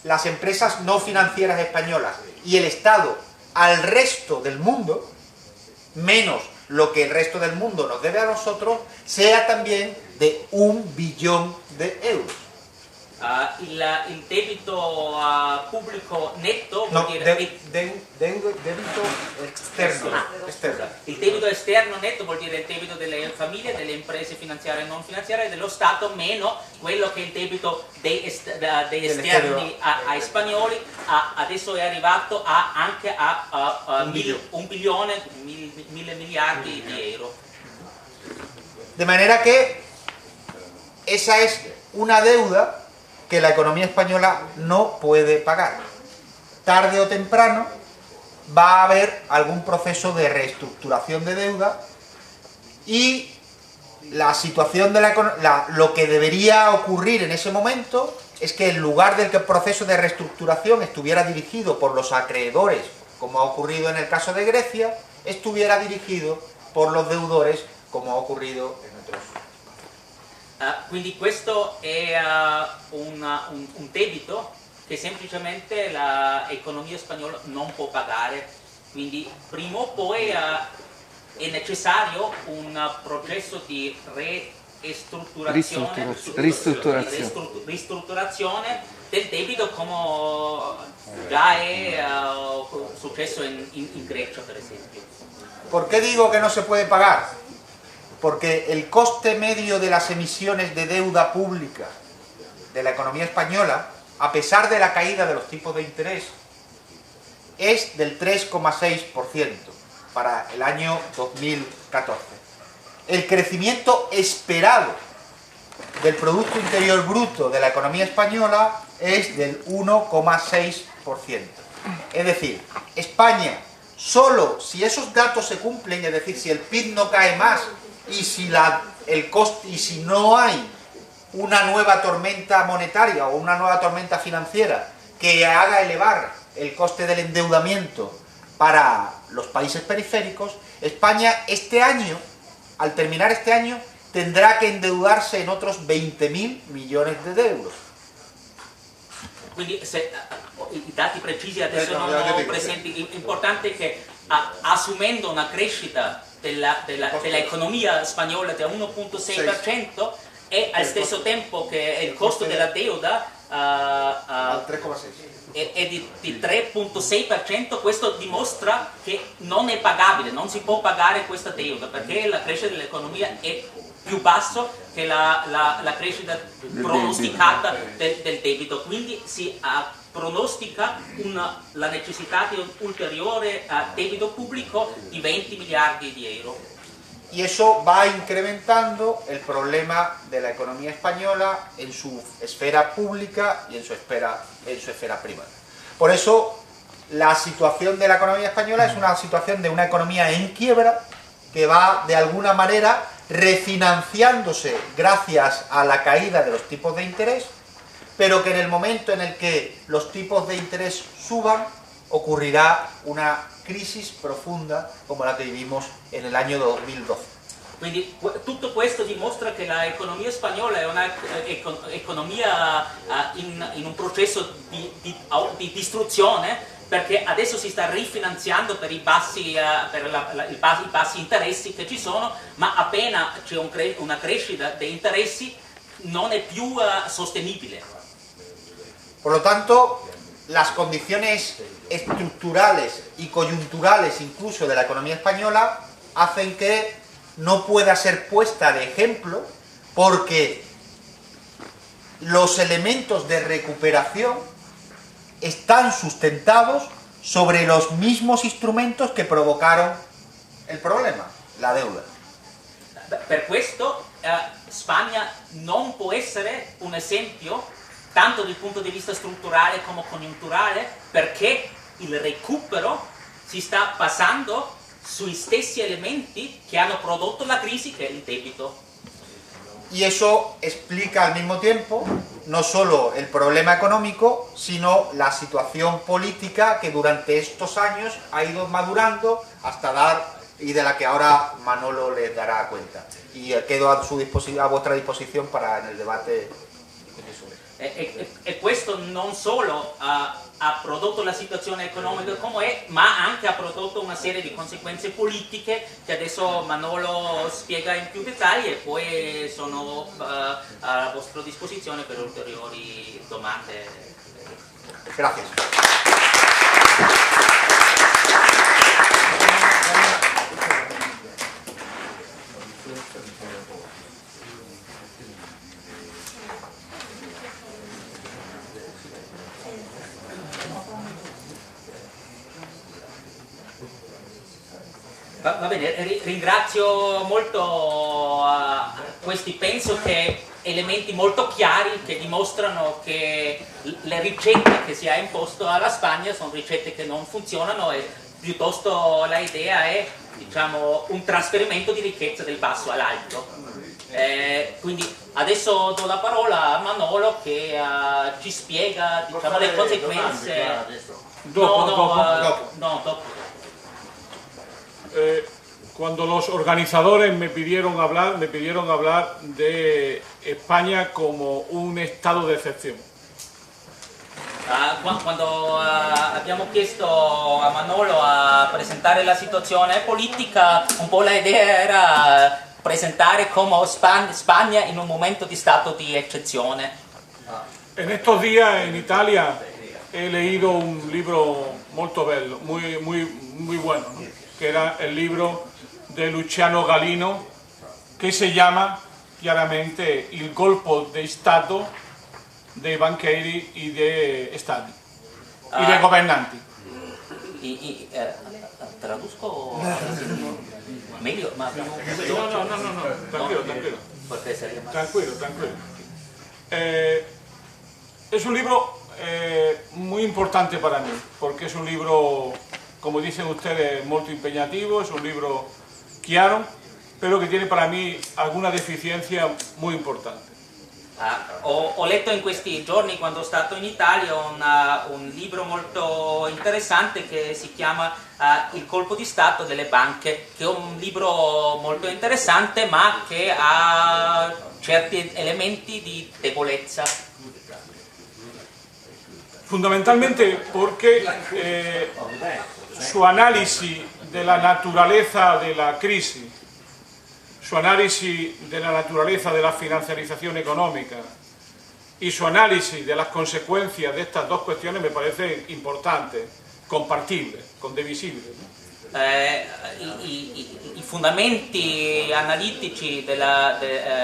las empresas no financieras españolas y el Estado al resto del mundo, menos lo que el resto del mundo nos debe a nosotros, sea también de 1 billón de euros. il debito pubblico netto No, vuol dire débito externo. Externo. il debito esterno netto vuol dire il debito delle famiglie, delle imprese finanziarie e non finanziarie, dello Stato, meno quello che è il debito degli esterni ai spagnoli, adesso è arrivato anche a 1 bilione, 1.000 miliardi di euro. De manera que esa es una deuda que la economía española no puede pagar. Tarde o temprano va a haber algún proceso de reestructuración de deuda y la situación de lo que debería ocurrir en ese momento es que en lugar del que el proceso de reestructuración estuviera dirigido por los acreedores, como ha ocurrido en el caso de Grecia, estuviera dirigido por los deudores, como ha ocurrido en otros. Quindi questo è un debito che semplicemente l'economia spagnola non può pagare, quindi prima o poi è necessario un processo di ristrutturazione del debito, come già è successo in Grecia, per esempio. ¿Por qué digo que no se puede pagar? Porque el coste medio de las emisiones de deuda pública de la economía española, a pesar de la caída de los tipos de interés, es del 3,6% para el año 2014. El crecimiento esperado del Producto Interior Bruto de la economía española es del 1,6%. Es decir, España, solo si esos datos se cumplen, es decir, si el PIB no cae más, y si y si no hay una nueva tormenta monetaria o una nueva tormenta financiera que haga elevar el coste del endeudamiento para los países periféricos, España este año, al terminar este año, tendrá que endeudarse en otros 20.000 millones de euros. Quindi i dati precisi adesso non ho presenti, l'importante è che assumendo una crescita dell'economia spagnola del 1,6% e al stesso tempo che il costo della deuda è di 3,6%, questo dimostra che non è pagabile, non si può pagare questa deuda perché la crescita dell'economia è più bassa che la crescita pronosticata del debito, quindi si pronostica la necessità di un ulteriore debito pubblico di 20 miliardi di euro. Y eso va incrementando el problema de la economía española en su esfera pública y en su esfera privada. Por eso, la situación de la economía española es una situación de una economía en quiebra que va, de alguna manera, refinanciándose gracias a la caída de los tipos de interés, pero que en el momento en el que los tipos de interés suban, ocurrirá una crisis profunda como la que vivimos en el año 2012. Quindi tutto questo dimostra che l'economia spagnola è un'economia in un processo di distruzione, perché adesso si sta rifinanziando per i bassi interessi che ci sono, ma appena c'è una crescita dei interessi non è più sostenibile. Por lo tanto, las condiciones estructurales y coyunturales incluso de la economía española hacen que no pueda ser puesta de ejemplo, porque los elementos de recuperación están sustentados sobre los mismos instrumentos que provocaron el problema, la deuda. Per questo Spagna non può essere un esempio tanto dal punto di vista strutturale come congiunturale, perché il recupero si sta basando sui stessi elementi che hanno prodotto la crisi, che è il debito. Y eso explica al mismo tiempo no solo el problema económico, sino la situación política que durante estos años ha ido madurando hasta dar, y de la que ahora Manolo les dará cuenta. Y quedo a vuestra disposición para en el debate. E questo non solo ha prodotto la situazione economica come è, ma anche ha prodotto una serie di conseguenze politiche che adesso Manolo spiega in più dettagli, e poi sono a vostra disposizione per ulteriori domande. Gracias. Va bene, ringrazio molto questi, penso che elementi molto chiari che dimostrano che le ricette che si è imposto alla Spagna sono ricette che non funzionano, e piuttosto l'idea è, diciamo, un trasferimento di ricchezza del basso all'alto. Quindi adesso do la parola a Manolo che ci spiega, diciamo, le conseguenze. Dopo. Cuando los organizadores me pidieron hablar de España como un estado de excepción. Quando abbiamo chiesto a Manolo a presentare la situazione politica, un po' l'idea era presentare come Spagna in un momento di stato di eccezione. En estos días en Italia he leído un libro molto bello, muy bueno, ¿no? Que era el libro de Luciano Gallino, que se llama chiaramente Il colpo di Stato dei banchieri y de Stati y de gobernanti. Traduzco meglio, ma No, tranquilo. Es un libro muy importante para mí, porque es un libro, como dicen ustedes, molto impegnativo, es un libro chiaro, pero que tiene para mí alguna deficiencia muy importante. Ho letto in questi giorni, quando sono stato in Italia, un libro molto interessante che si chiama Il colpo di Stato delle banche, che è un libro molto interessante ma che ha certi elementi di debolezza. Fundamentalmente porque su análisis de la naturaleza de la crisis, su análisis de la naturaleza de la financiarización económica y su análisis de las consecuencias de estas dos cuestiones me parece importante, compartible, condivisibile, ¿no? I fondamenti analitici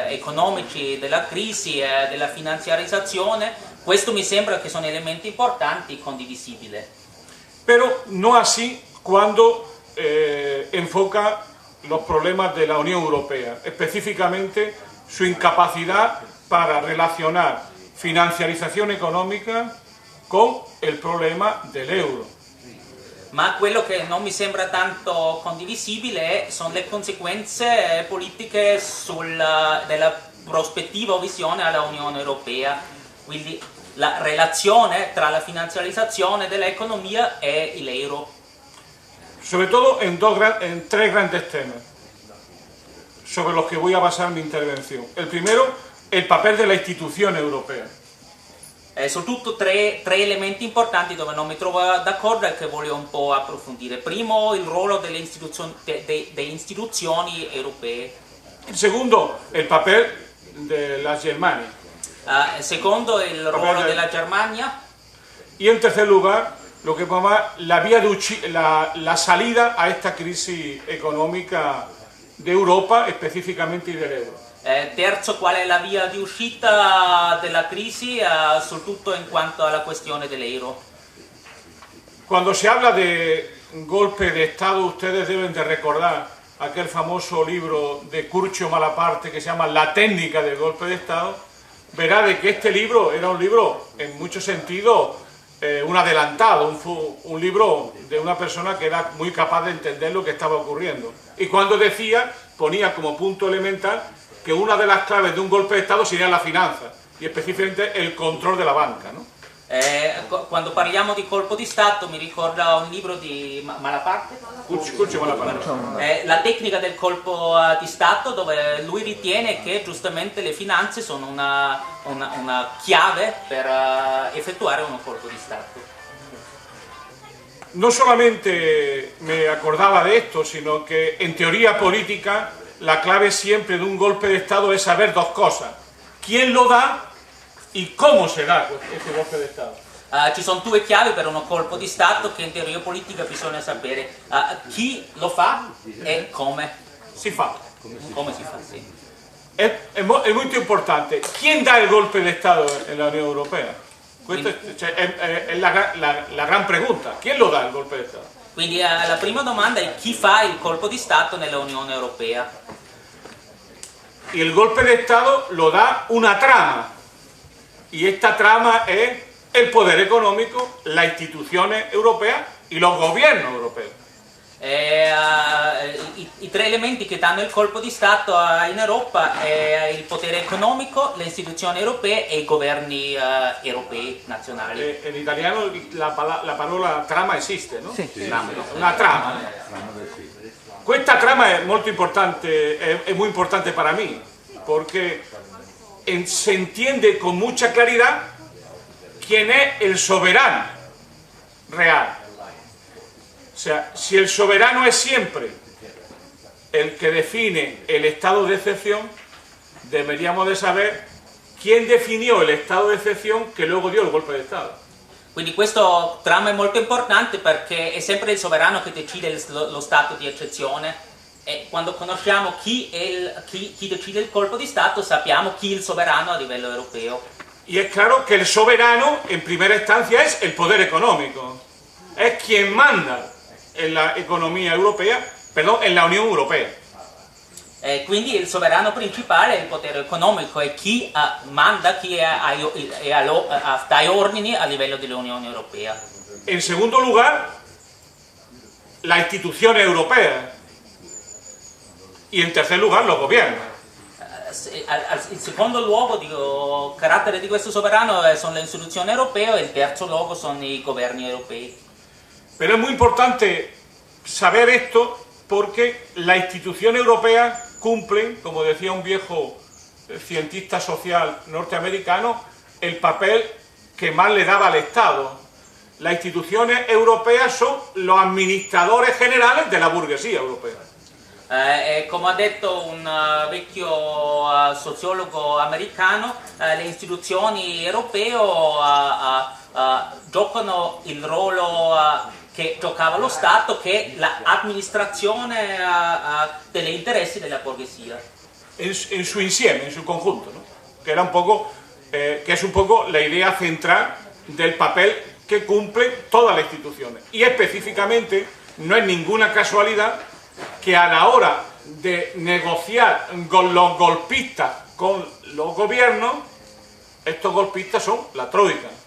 economici della crisi e della finanziarizzazione, questo mi sembra che sono elementi importanti e condivisibili. Pero no así cuando enfoca los problemas de la Unión Europea, específicamente su incapacidad para relacionar financiarización económica con el problema del euro. Ma quello che non mi sembra tanto condivisibile sono le conseguenze politiche della prospettiva o visione alla Unione Europea, quindi la relazione tra la finanziarizzazione dell'economia e l'euro. Sobre todo en tres grandes temas sobre los que voy a basar mi intervención. El primero, el papel de la institución europea. Sono tutti tre elementi importanti dove non mi trovo d'accordo e che voglio un po' approfondire. Primo, il ruolo delle istituzioni europee. El segundo, el papel de la Germania. Secondo, il ruolo della Germania. Y en tercer lugar, lo que podemos llamar la salida a esta crisis económica de Europa, específicamente y del euro. Terzo, qual è la via di uscita della crisi, soprattutto in quanto alla questione dell'euro. Cuando se habla de golpe de Estado, ustedes deben de recordar aquel famoso libro de Curcio Malaparte que se llama La técnica del golpe de Estado. Verá de que este libro era un libro, en muchos sentidos, un adelantado, un libro de una persona que era muy capaz de entender lo que estaba ocurriendo. Y cuando decía, ponía como punto elemental que una de las claves de un golpe de Estado sería la finanza, y específicamente el control de la banca, ¿no? Quando parliamo di colpo di Stato mi ricorda un libro di Malaparte, Curcio Malaparte. La tecnica del colpo di Stato, dove lui ritiene che giustamente le finanze sono una chiave per effettuare un colpo di Stato. No solamente me acordaba de esto, sino que en teoría política la clave siempre de un golpe de Estado es saber dos cosas: quién lo da y cómo se da ese golpe de Estado. Ci sono due chiavi per un colpo di Stato che in teoria politica bisogna sapere chi lo fa e come. Si fa. Come si fa, sì. Es muy importante. ¿Quién da el golpe de Estado en la Unión Europea? Questa è la gran pregunta. ¿Quién lo da el golpe de Estado? Quindi la prima domanda è chi fa il colpo di Stato nell'Unione Europea. Y el golpe de Estado lo da una trama. Y esta trama es el poder económico, las instituciones europeas y los gobiernos europeos. I tre elementi che danno il colpo di Stato in Europa è il potere economico, le istituzioni europee e i governi europei nazionali. En italiano la parola trama esiste, ¿no? Sì. Una trama. Questa trama es molto importante, es muy importante para mí, porque se entiende con mucha claridad quién es el soberano real. O sea, si el soberano es siempre el que define el estado de excepción, deberíamos de saber quién definió el estado de excepción que luego dio el golpe de Estado. Quindi questo trama è molto importante perché è sempre il sovrano che decide lo stato di eccezione, e quando conosciamo chi decide il colpo di Stato sappiamo chi è il sovrano a livello europeo. Y es claro que el soberano en primera instancia es el poder económico, es quien manda en la economía europea, perdón, en la Unión Europea. Quindi il sovrano principale è il potere economico, è chi manda, chi dà ordini a livello dell'Unione Europea. En segundo lugar, las instituciones europeas. Y en tercer lugar, los gobiernos. Il secondo luogo di carattere di questo sovrano sono le istituzioni europee e il terzo luogo sono i governi europei. Pero es muy importante saber esto porque las instituciones europeas cumplen, como decía un viejo cientista social norteamericano, el papel que más le daba al Estado. Las instituciones europeas son los administradores generales de la burguesía europea. Come ha detto un vecchio sociologo americano, le istituzioni europee giocano il ruolo che giocava lo Stato, che è l'amministrazione degli interessi della borghesia. En su insieme, en su conjunto, ¿no? Que es un poco la idea central del papel que cumplen todas las instituciones. Y específicamente no es ninguna casualidad que a la hora de negociar con los golpistas con los gobiernos, estos golpistas son la Troika.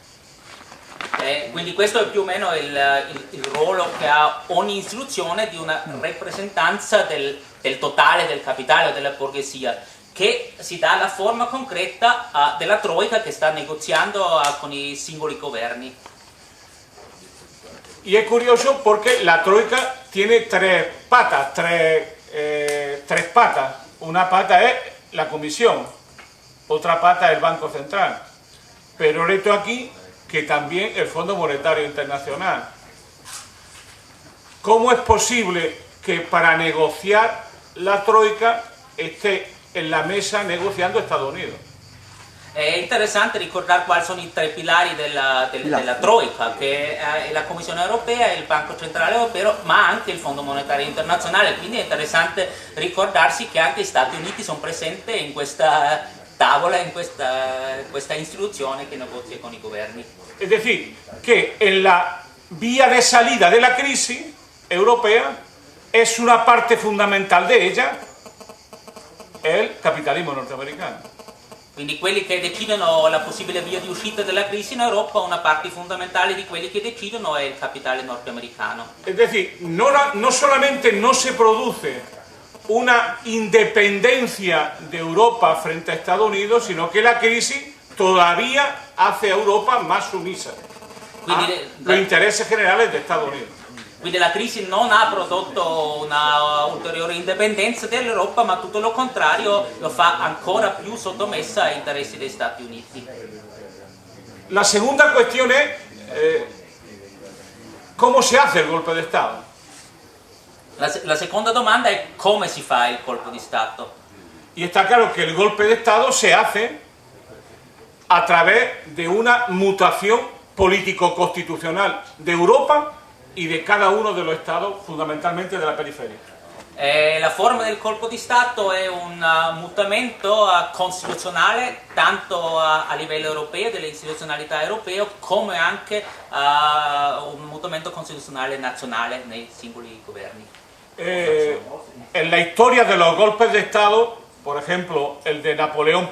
Quindi questo è più o meno il ruolo che ha ogni istituzione di una rappresentanza del totale del capitale o della borghesia, che si dà la forma concreta della Troika che sta negoziando con i singoli governi. Y es curioso porque la Troika tiene tres patas. Una pata es la Comisión, otra pata es el Banco Central. Pero el reto aquí que también el Fondo Monetario Internacional. ¿Cómo es posible que para negociar la Troika esté en la mesa negociando Estados Unidos? È interessante ricordare quali sono i tre pilari della Troika, che è la Commissione Europea, il Banco Centrale Europeo, ma anche il Fondo Monetario Internazionale. Quindi è interessante ricordarsi che anche gli Stati Uniti sono presenti in questa tavola, in questa istituzione che negozia con i governi. Es decir, que en la vía de salida de la crisis europea es una parte fundamental de ella el capitalismo norteamericano. Quindi quelli che decidono la possibile via di uscita della crisi in Europa, una parte fondamentale di quelli che decidono è il capitale norteamericano. Es decir, no solamente no se produce una independencia de Europa frente a Estados Unidos, sino que la crisis todavía hace a Europa más sumisa a los intereses generales de Estados Unidos. Quindi la crisi non ha prodotto una ulteriore indipendenza dell'Europa, ma tutto lo contrario, lo fa ancora più sottomessa ai interessi degli Stati Uniti. La segunda cuestión es ¿cómo se hace el golpe de Estado? La seconda domanda è come si fa il colpo di Stato. Y está claro que el golpe de Estado se hace a través de una mutación político-constitucional de Europa y de cada uno de los estados, fundamentalmente de la periferia. La forma del colpo di Stato è un mutamento costituzionale tanto a livello europeo, delle istituzionalità europee, come anche un mutamento costituzionale nazionale nei singoli governi. En la historia de los golpes de Estado, por ejemplo, el de Napoleón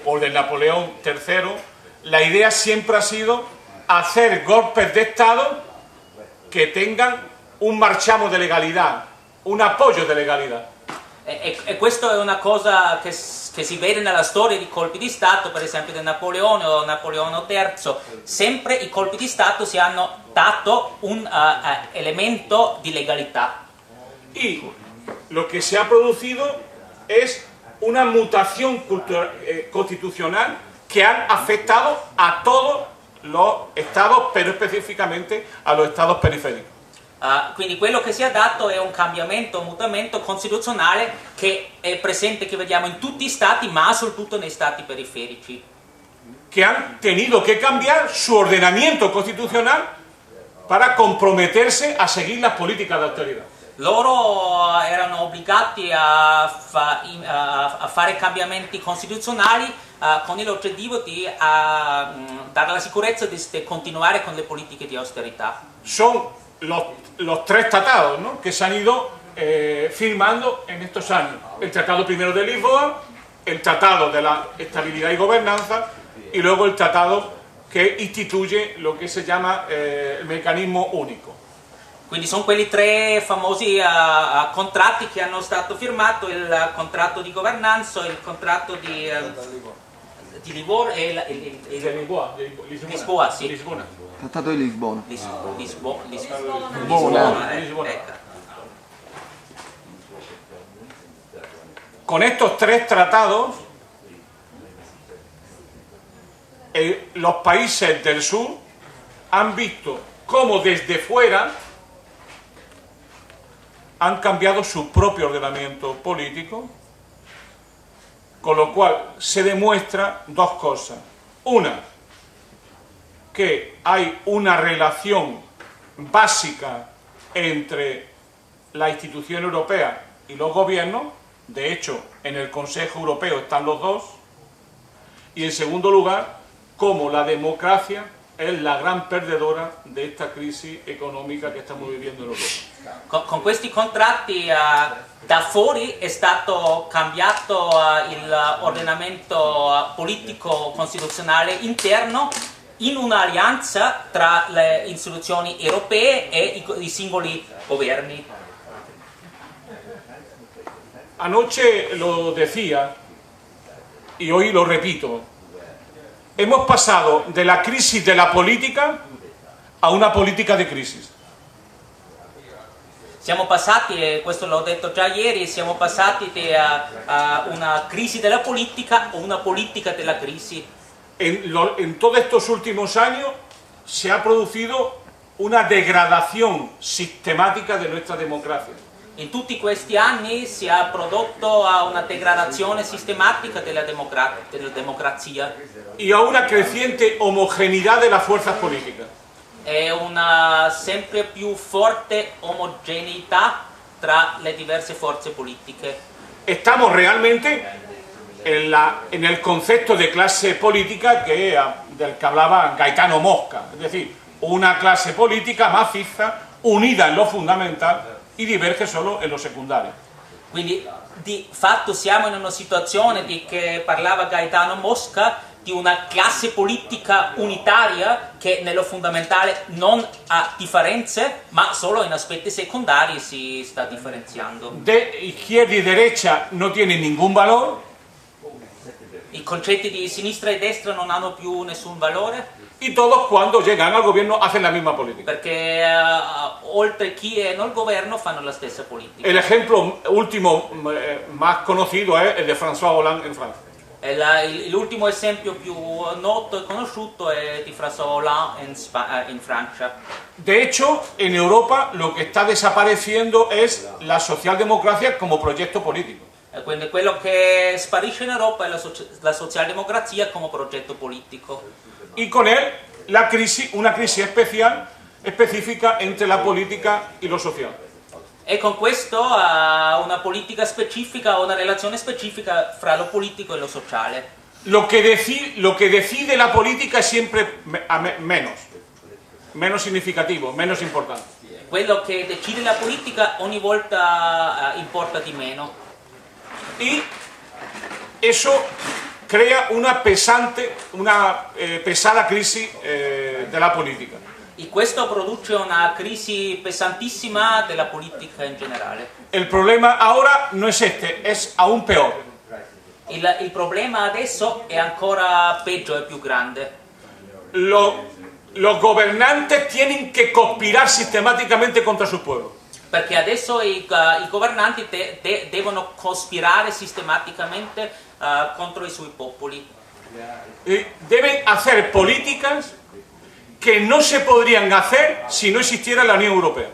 o el de Napoleón III, la idea siempre ha sido hacer golpes de Estado que tengan un marciamo de legalidad, un apoyo de legalidad. E questo è una cosa che si vede nella storia di colpi di Stato, per esempio di Napoleone o Napoleone III. Sempre i colpi di Stato si hanno dato un elemento di legalità. Y lo que se ha producido es una mutación constitucional que han afectado a todos los estados, pero específicamente a los estados periféricos. Quindi quello che si è dato è un cambiamento, un mutamento costituzionale che è presente, che vediamo in tutti gli stati, ma soprattutto nei stati periferici. Que han tenido que cambiar su ordenamiento constitucional para comprometerse a seguir las políticas de austeridad. Loro erano obbligati a fare cambiamenti costituzionali con l'obiettivo di dare la sicurezza di continuare con le politiche di austerità. Son los tres tratados, ¿no?, que se han ido firmando en estos años. El Tratado Primero de Lisboa, el Tratado de la Estabilidad y Gobernanza y luego el Tratado que instituye lo que se llama el Mecanismo Único. Quindi sono quelli tre famosi contratti che hanno stato firmati, il contratto di governanza, il contratto di Lisbona e Lisboa, sì. Lisbona. Trattato di Lisbona. Lisbona. Ecco. Con estos tres tratados, los países del sur han visto cómo desde fuera han cambiado su propio ordenamiento político, con lo cual se demuestra dos cosas. Una, que hay una relación básica entre la institución europea y los gobiernos, de hecho en el Consejo Europeo están los dos, y en segundo lugar, cómo la democracia es la gran perdedora de esta crisi economica che stiamo vivendo in Europa. Con questi contratti da fuori è stato cambiato l'ordinamento politico costituzionale interno in un'alleanza tra le istituzioni europee e i singoli governi. Anoche lo decía y hoy lo repito. Hemos pasado de la crisis de la política a una política de crisis. Siamo passati, e questo l'ho detto già ieri, siamo passati da una crisi della politica a una politica della crisi. En todos estos últimos años se ha producido una degradación sistemática de nuestra democracia. In tutti questi anni si è prodotto una degradazione sistematica della democrazia. Y a una creciente homogeneidad de las fuerzas políticas. E una sempre più forte omogeneità tra le diverse forze politiche. Estamos realmente en el concepto de clase política del que hablaba Gaetano Mosca, es decir, una clase política maciza, unida en lo fundamental y diverge solo en lo secundario. Quindi di fatto siamo in una situazione di che parlava Gaetano Mosca, di una classe politica unitaria che nello fondamentale non ha differenze, ma solo in aspetti secondari si sta differenziando. De izquierda y derecha no tiene ningún valor. I concetti di sinistra e destra non hanno più nessun valore, y todos cuando llegan al gobierno hacen la misma política. perché oltre chi è nel governo fanno la stessa politica. El ejemplo último más conocido es el de François Hollande en Francia. L'ultimo esempio più noto e conosciuto è di François Hollande in Francia. De hecho, en Europa lo que está desapareciendo es la socialdemocracia como proyecto político. Quindi quello che sparisce in Europa è la socialdemocrazia come progetto politico. Y con él la crisis, una crisis específica entre la política y lo social. E con questo una politica specifica, una relazione specifica fra lo politico e lo sociale. Lo que decide la política es siempre menos significativo, menos importante. Quello che decide la politica ogni volta importa di meno. Y eso crea una pesada crisis de la política. E questo produce una crisi pesantissima della politica in generale. El problema ahora no es este, es aún peor. Il problema adesso è ancora peggio e più grande. Los gobernantes tienen que conspirar sistemáticamente contra su pueblo. Perché adesso i governanti devono cospirare sistematicamente contro i suoi popoli. Deben hacer políticas que no se podrían hacer si no existiera la Unión Europea.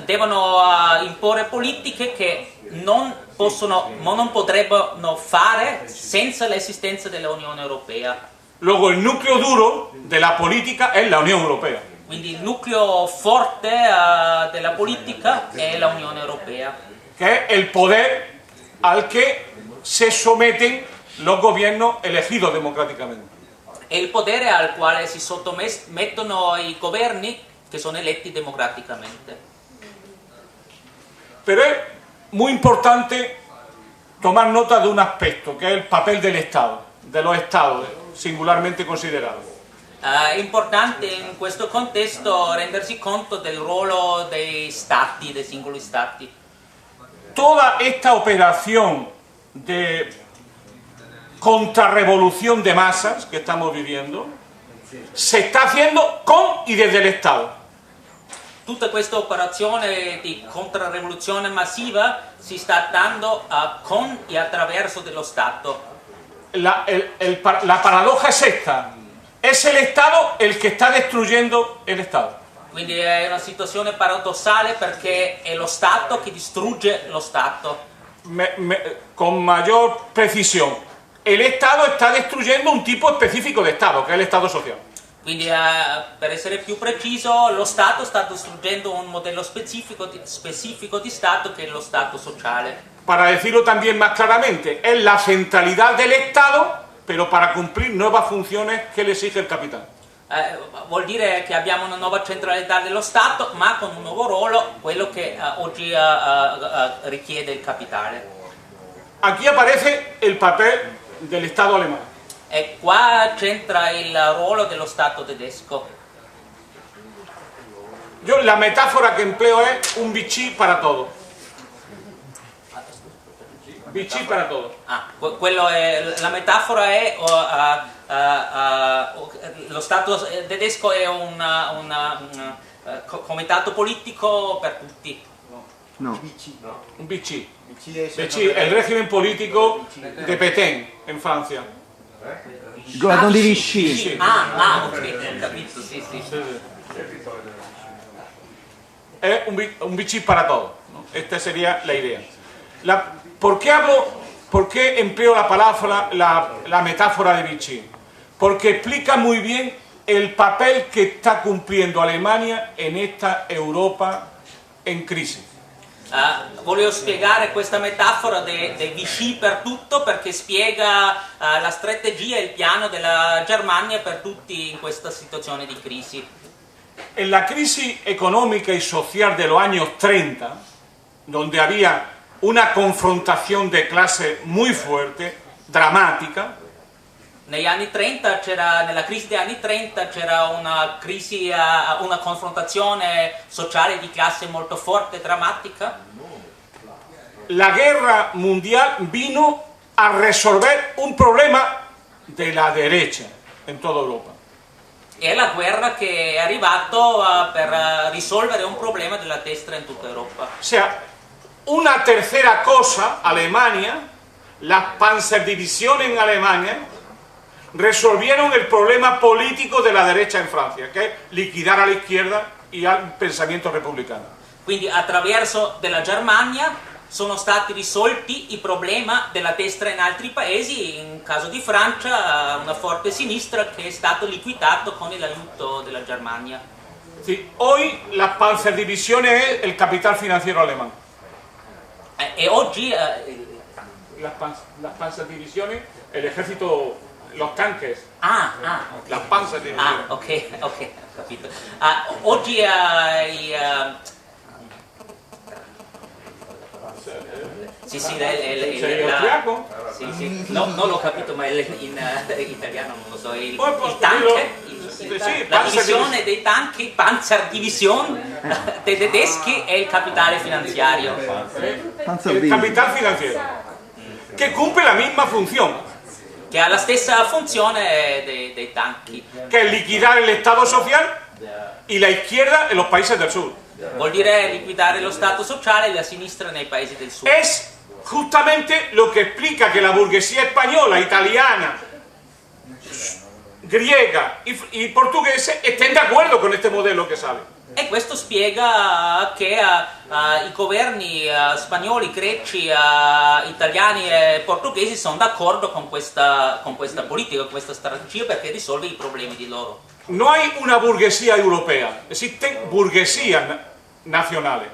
Devono imporre politiche che non potrebbero fare senza l'esistenza dell'Unione Europea. Luego el núcleo duro de la política es la Unión Europea. Quindi il nucleo forte della politica è l'Unione Europea. Que es el poder al que se someten los gobiernos elegidos democráticamente. È il potere al quale si sottomettono i governi che sono eletti democraticamente. Pero es muy importante tomar nota de un aspecto, que es el papel del Estado, de los estados singularmente considerados. È importante in questo contesto rendersi conto del ruolo dei stati, dei singoli stati. Toda esta operación de contrarrevolución de masas que estamos viviendo se está haciendo con y desde el Estado. Tutta questa operazione di controrivoluzione massiva si sta dando con e attraverso dello Stato. La paradoja es esta. Es el Estado el que está destruyendo el Estado. Quindi è una situazione paradossale perché è lo Stato che distrugge lo Stato. Con mayor precisión, el Estado está destruyendo un tipo específico de Estado, que es el Estado social. Quindi per essere più preciso, lo Stato sta distruggendo un modello specifico di Stato che è lo Stato sociale. Para decirlo también más claramente, es la centralidad del Estado, pero para cumplir nuevas funciones que le exige el capital. Vuol dire che abbiamo una nuova centralità dello Stato, ma con un nuovo ruolo, quello che oggi richiede il capitale. Aquí aparece el papel del Estado alemán. E qua c'entra il ruolo dello Stato tedesco. Yo la metáfora que empleo es un Vichy para todo. Vichy para todo. Quello è, la metafora è lo Stato tedesco è un comitato politico per tutti. No. Un Vichy. Vichy El régimen político de Pétain en Francia. Il governo di Vichy. Ok, ho capito, sì. Es un Vichy para todo, ¿no? Esta sería la idea. ¿Por qué empleo la metáfora de Vichy? Porque explica muy bien el papel que está cumpliendo Alemania en esta Europa en crisis. Volevo spiegare questa metafora di Vichy per tutto perché spiega la strategia e il piano della Germania per tutti in questa situazione di crisi. En la crisis económica y social de los años 30, donde había una confrontación de clase muy fuerte, dramática, nella crisi degli anni 30 c'era una crisi, una confrontazione sociale di classe molto forte, drammatica. La guerra mundial vino a resolver un problema de la derecha en toda Europa. È la guerra che è arrivato per risolvere un problema della destra in tutta Europa. O sea, una tercera cosa, Alemania, las panzerdivisiones en Alemania, resolvieron el problema político de la derecha en Francia, que es liquidar a la izquierda y al pensamiento republicano. Quindi attraverso della Germania sono stati risolti i problemi della destra in altri paesi, in caso di Francia una forte sinistra che è stato liquidato con l'aiuto della Germania. Sí, hoy las panzerdivisiones es el capital financiero alemán. E oggi Las panzerdivisiones, el ejército, los tanques, ok. las panzerdivisiones. Ok, ho capito. Oggi sì, ¿El austriaco? sì, no, non l'ho capito, ma in italiano non lo so. Il Poi, tank, sì, la divisione dei tanchi, Panzerdivision dei tedeschi è il capitale finanziario. El capital financiero, que cumple la misma función, Che ha la stessa funzione dei tanchi. que es liquidar el Estado social y la izquierda en los países del sur. Vuol dire liquidare lo Stato sociale e la sinistra nei paesi del sud. Es justamente lo que explica que la burguesía española, italiana, griega y portuguesa estén de acuerdo con este modelo que sale. E questo spiega che i governi spagnoli, greci, italiani e portoghesi sono d'accordo con questa politica, con questa strategia, perché risolve i problemi di loro. No hay una burguesía europea, existen burguesías nacionales,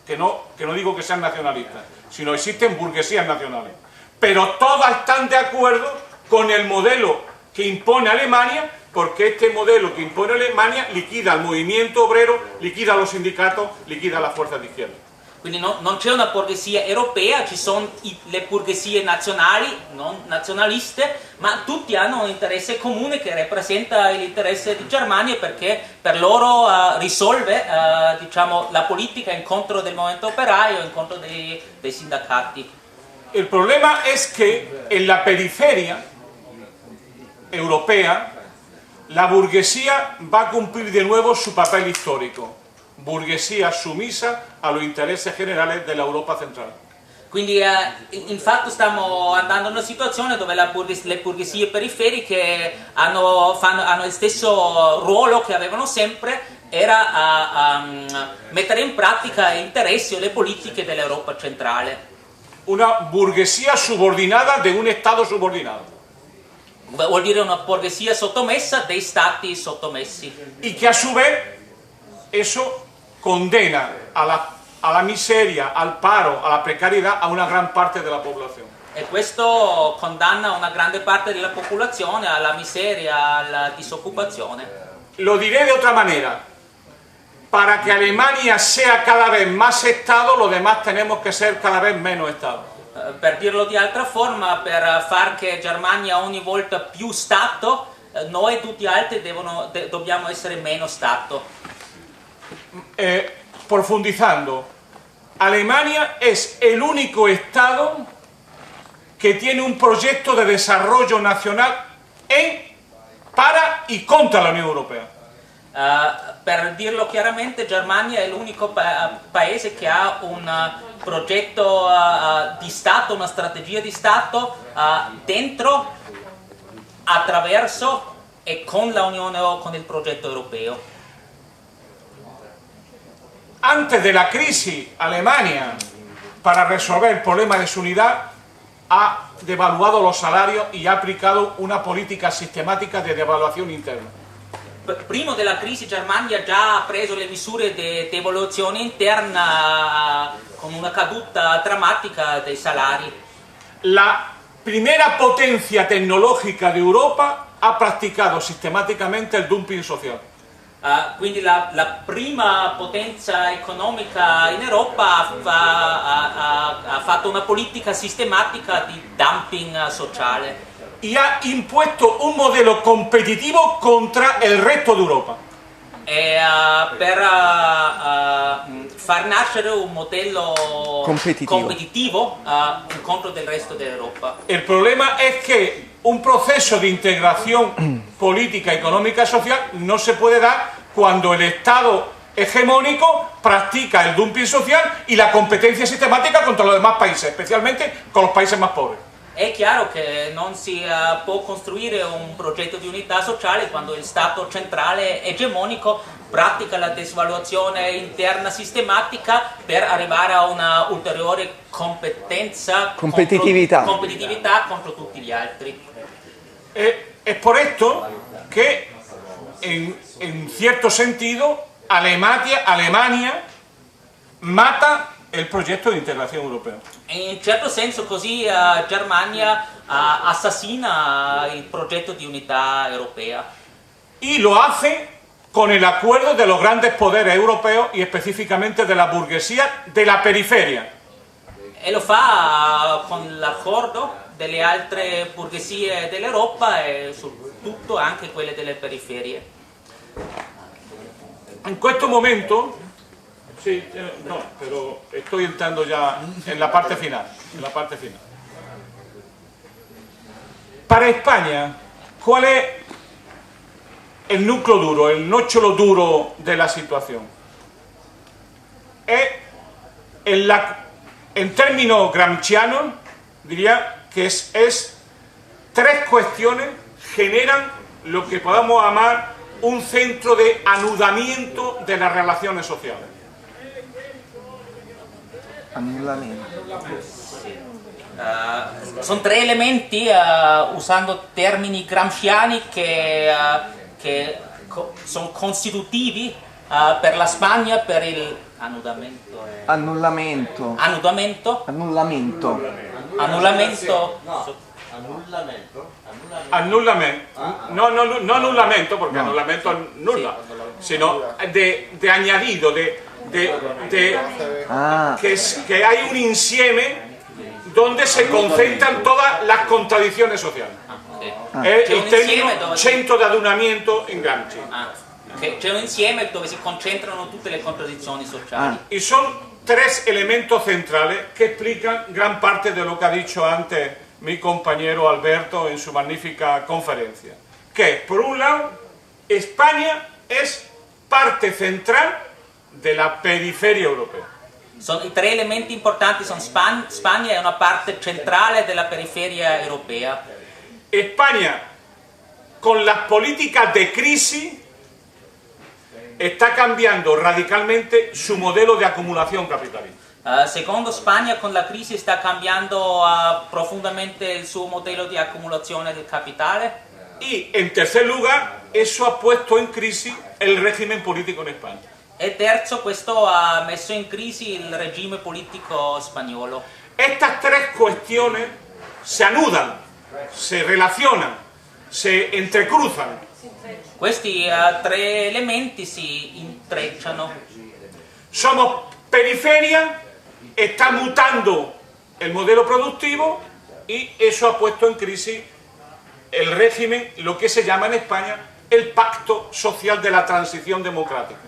que no digo que sean nacionalistas, sino existen burguesías nacionales, pero todas están de acuerdo con el modelo que impone Alemania, porque este modelo que impone Alemania liquida al movimiento obrero, liquida a los sindicatos, liquida a las fuerzas de izquierda. Quindi non c'è una borghesia europea, ci sono le borghesie nazionali, non nazionaliste, ma tutti hanno un interesse comune che rappresenta l'interesse di Germania, perché per loro risolve diciamo, la politica in contro del movimento operaio, in contro dei sindacati. El problema es que en la periferia europea la burguesía va a cumplir de nuevo su papel histórico. Burguesía sumisa a los intereses generales de la Europa central. Quindi infatti stiamo andando in una situazione dove le borghesie periferiche hanno il stesso ruolo che avevano sempre, era mettere in pratica gli interessi o le politiche dell'Europa centrale. Una burguesía subordinada de un Estado subordinado. Vuol dire una borghesia sottomessa dei stati sottomessi. Y que a su vez eso condena a la miseria, al paro, a la precariedad a una gran parte de la población. E questo condanna una grande parte della popolazione alla miseria, alla disoccupazione. Lo diré de otra manera. Para que Alemania sea cada vez más Estado, los demás tenemos que ser cada vez menos Estado. Per dirlo di altra forma, per far che Germania ogni volta più Stato, noi tutti altri dobbiamo essere meno Stato. Profundizando, Alemania es el único Estado que tiene un proyecto de desarrollo nacional para y contra la Unión Europea. Per dirlo chiaramente, Germania è l'unico paese che ha un progetto di Stato, una strategia di Stato dentro, attraverso e con la Unione o con il progetto europeo. Antes de la crisis, Alemania, para resolver el problema de su unidad, ha devaluado los salarios y ha aplicado una política sistemática de devaluación interna. Prima della crisi Germania già ha preso le misure di devaluazione interna con una caduta drammatica dei salari. La primera potencia tecnológica de Europa ha practicado sistemáticamente el dumping social. Quindi la prima potenza economica in Europa ha fatto una politica sistematica di dumping sociale. Y ha impuesto un modelo competitivo contra el resto de Europa. Per far nascere un modello competitivo contro del resto dell'Europa. El problema es que un proceso de integración política, económica, social no se puede dar cuando el Estado hegemónico practica el dumping social y la competencia sistemática contra los demás países, especialmente con los países más pobres. È chiaro che non si può costruire un progetto di unità sociale quando il Stato centrale egemonico pratica la disvaluazione interna sistematica per arrivare a una ulteriore competitività contro tutti gli altri. Es por esto que, en cierto sentido, Alemania mata el proyecto de integración europeo. In un certo senso così Germania assassina il progetto di unità europea. Y lo hace con el acuerdo de los grandes poderes europeos y específicamente de la burguesía de la periferia. E lo fa con l'accordo delle altre borghesie dell'Europa e soprattutto anche quelle delle periferie. En questo momento, sí, no, pero estoy entrando ya en la parte final. Para España, ¿cuál es el núcleo duro, el nócholo duro de la situación? En términos gramscianos, diría que es tres cuestiones generan lo que podamos llamar un centro de anudamiento de las relaciones sociales. Sono tre elementi, usando termini gramsciani, che sono costitutivi per la Spagna per il annullamento. No annullamento, porque annullamento annulla, sino de añadido, que hay un insieme donde se concentran todas las contradicciones sociales. È il termine centro di adunamiento in Gramsci. C'è un insieme dove si concentrano tutte le contraddizioni sociali. Y son tres elementos centrales que explican gran parte de lo que ha dicho antes mi compañero Alberto en su magnífica conferencia. Que, por un lado, España es parte central de la periferia europea. I tre elementi importanti sono Spagna è una parte centrale della periferia europea. España, con las políticas de crisis, está cambiando radicalmente su modelo de acumulación capitalista. Secondo Spagna, con la crisi sta cambiando profondamente il suo modello di accumulazione del capitale. Y, en tercer lugar, eso ha puesto en crisis el régimen político en España. E terzo, questo ha messo in crisi il regime politico spagnolo. Estas tres cuestiones se anudan, se relacionan, se entrecruzan. Questi tre elementi si intrecciano. Somos periferia, está mutando el modelo productivo y eso ha puesto en crisis el régimen, lo que se llama en España el pacto social de la transición democrática.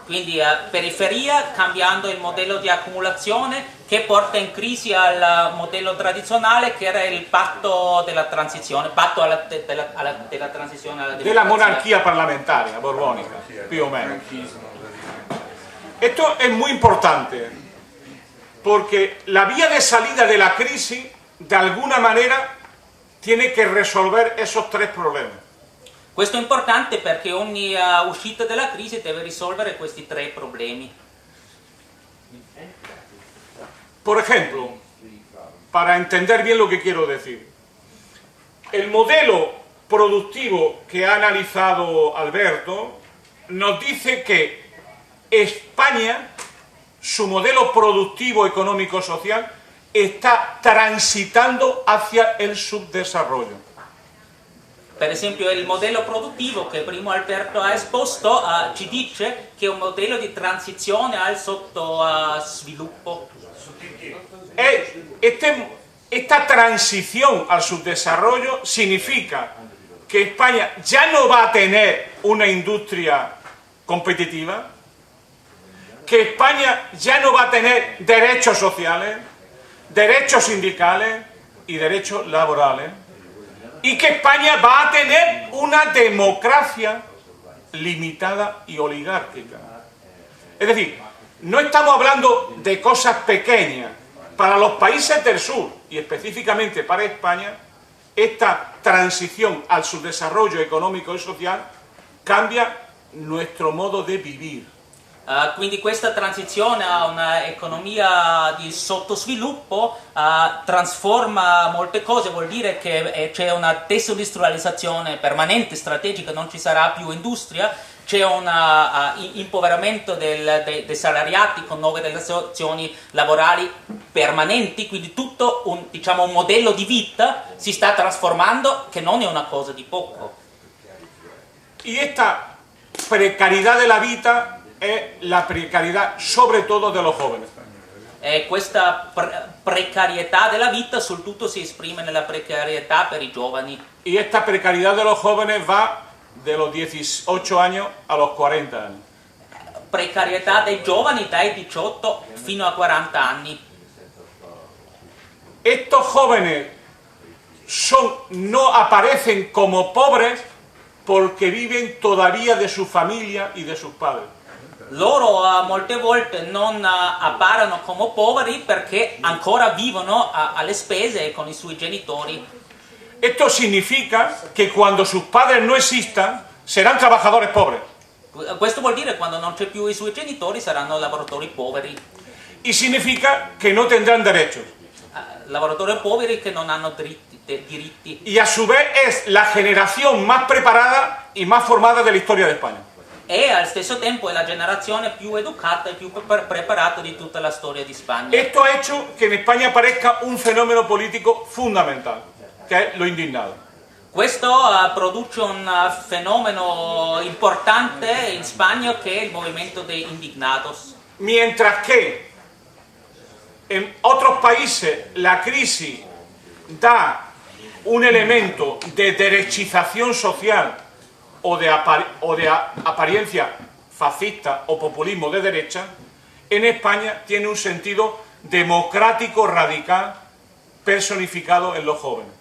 Quindi periferia, cambiando il modello di accumulazione, che porta in crisi al modello tradizionale che era il patto della transizione, della transizione alla democrazia. De la monarquía parlamentaria borbónica, più o menos. Esto es muy importante, porque la vía de salida de la crisis, de alguna manera, tiene que resolver esos tres problemas. Questo è importante perché ogni uscita dalla crisi deve risolvere questi tre problemi. Por ejemplo, para entender bien lo que quiero decir, el modelo productivo que ha analizado Alberto nos dice que España, su modelo productivo económico-social, está transitando hacia el subdesarrollo. Per esempio il modello produttivo che prima Alberto ha esposto ci dice che è un modello di transizione al sottosviluppo. Esta transición al subdesarrollo significa que España ya no va a tener una industria competitiva, que España ya no va a tener derechos sociales, derechos sindicales y derechos laborales, y que España va a tener una democracia limitada y oligárquica. Es decir, no estamos hablando de cosas pequeñas. Para los países del sur, y específicamente para España, esta transición al subdesarrollo económico y social cambia nuestro modo di vivere. Quindi questa transizione a un'economia di sottosviluppo trasforma molte cose, vuol dire che c'è una desindustrializzazione permanente, strategica, non ci sarà più industria, c'è un impoverimento dei salariati con nuove relazioni lavorali permanenti, quindi tutto un modello di vita si sta trasformando, che non è una cosa di poco. Y esta precariedad de la vida es la precariedad sobre todo de los jóvenes. Questa precarietà della vita soprattutto si esprime nella precarietà per i giovani. Y esta precariedad de los jóvenes va de los 18 años a los 40 años. Precarietà dei giovani dai 18 fino a 40 anni. Estos jóvenes no aparecen como pobres porque viven todavía de su familia y de sus padres. Loro molte volte non appaiono come poveri perché ancora vivono alle spese con i suoi genitori. Esto significa que cuando sus padres no existan, serán trabajadores pobres. Questo vuol dire che quando non c'è più i suoi genitori saranno lavoratori poveri. Y significa que no tendrán derechos. Lavoratori poveri che non hanno diritti. Y a su vez es la generación más preparada y más formada de la historia de España. E al stesso tempo è la generazione più educata e più preparata di tutta la storia di Spagna. Esto ha hecho que en España aparezca un fenómeno político fundamental, que es lo indignado. Questo produce un fenomeno importante in Spagna che è il movimento dei indignados. Mientras que en otros países la crisis da un elemento de derechización social o de apariencia fascista o populismo de derecha, en España tiene un sentido democrático radical personificado en los jóvenes.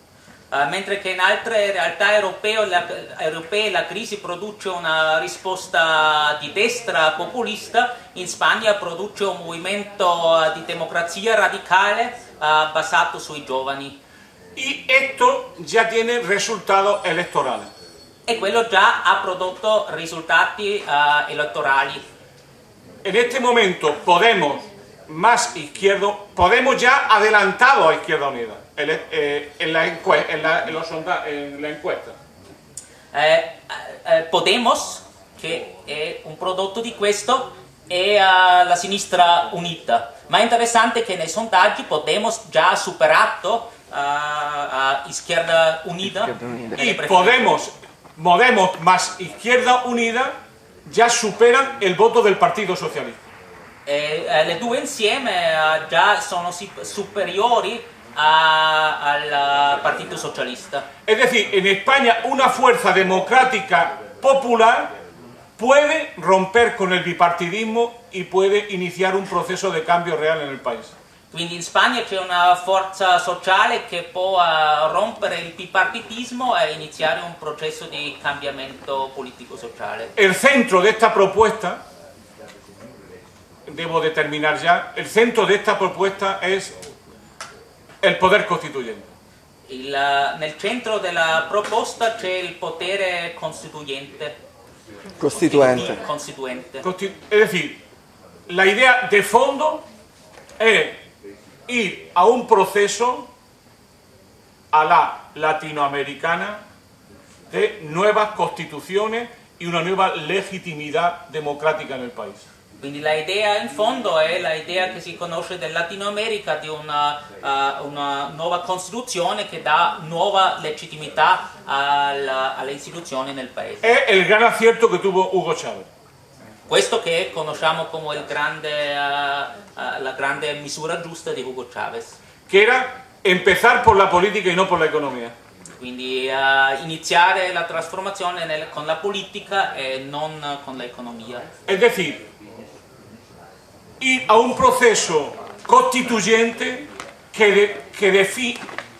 Mentre che in altre realtà europee la crisi produce una risposta di destra populista, in Spagna produce un movimento di democrazia radicale basato sui giovani. Y esto ya tiene resultados electorales. E quello già ha prodotto risultati elettorali. En este momento Podemos más izquierdo, Podemos ya adelantado a Izquierda Unida en la encuesta. Podemos, che è un prodotto di questo, è la sinistra unita. Ma è interessante che nei sondaggi Podemos già ha superato Izquierda Unida. Y Podemos más Izquierda Unida ya superan el voto del Partido Socialista. Le due insieme già sono superiori al Partito Socialista. Es decir, en España una fuerza democrática popular puede romper con el bipartidismo y puede iniciar un proceso de cambio real en el país. Quindi in Spagna c'è una forza sociale che può rompere il bipartitismo e iniziare un processo di cambiamento politico-sociale. El centro de esta propuesta, debo de terminar ya, el centro de esta propuesta es el poder constituyente. Nel centro della proposta c'è il potere costituente. Costituente. Es decir, la idea de fondo es ir a un proceso a la latinoamericana de nuevas constituciones y una nueva legitimidad democrática en el país. Quindi la idea in fondo è la idea che si conosce del Latino America di una nuova Costituzione che dà nuova legittimità alle istituzioni nel paese. Es el gran acierto que tuvo Hugo Chávez. Questo che conosciamo come la grande misura giusta di Hugo Chávez. Que era empezar por la política y no por la economía. Quindi iniziare la trasformazione con la politica e non con l'economia. Es decir, ir a un proceso constituyente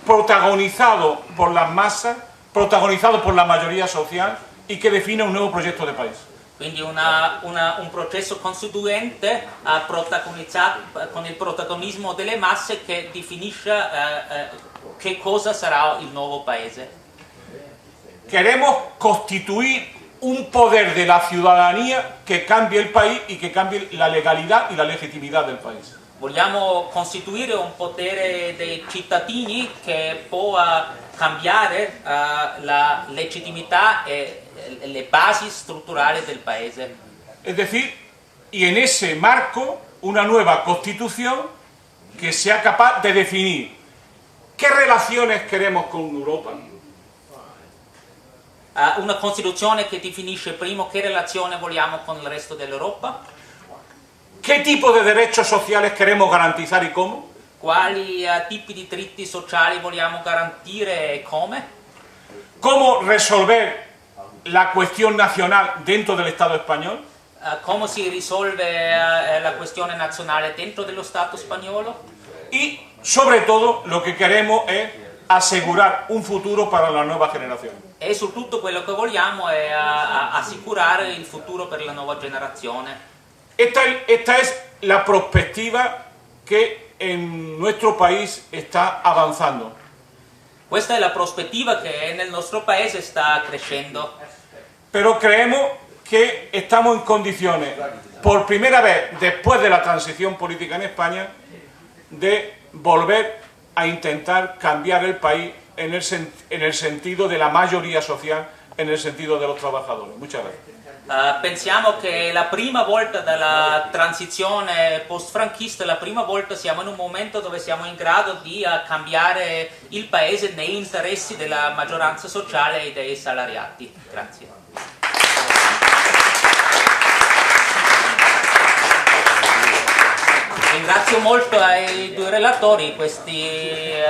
protagonizado por las masas, protagonizado por la mayoría social y que defina un nuevo proyecto de país. Quindi un processo costituente con il protagonismo delle masse che definisce che cosa sarà il nuovo paese. Queremos constituir un poder de la ciudadanía que cambie el país y que cambie la legalidad y la legitimidad del país. Vogliamo costituire un potere dei cittadini che può cambiare la legittimità e le basi strutturali del paese. Es decir, y en ese marco, una nueva constitución que sea capaz de definir qué relaciones queremos con Europa. Una Costituzione che definisce primo che relazione vogliamo con il resto dell'Europa. ¿Qué tipo de derechos sociales queremos garantizar y cómo? Quali tipi di diritti sociali vogliamo garantire e come? ¿Cómo resolver la cuestión nacional dentro del Estado español? Come si risolve la questione nazionale dentro dello Stato spagnolo? Y, sobre todo, lo que queremos es asegurar un futuro para la nueva generación. E su tutto quello che vogliamo è assicurare il futuro per la nuova generazione. Esta es la perspectiva que en nuestro país está avanzando. Questa è la prospettiva che nel nostro paese sta crescendo. Pero creemos que estamos en condiciones, por primera vez después de la transición política en España, de volver a intentar cambiar el país en el sentido de la mayoría social, en el sentido de los trabajadores. Muchas gracias. Pensiamo che la prima volta dalla transizione post-franchista, la prima volta siamo in un momento dove siamo in grado di cambiare il paese negli interessi della maggioranza sociale e dei salariati. Grazie. Ringrazio molto ai due relatori queste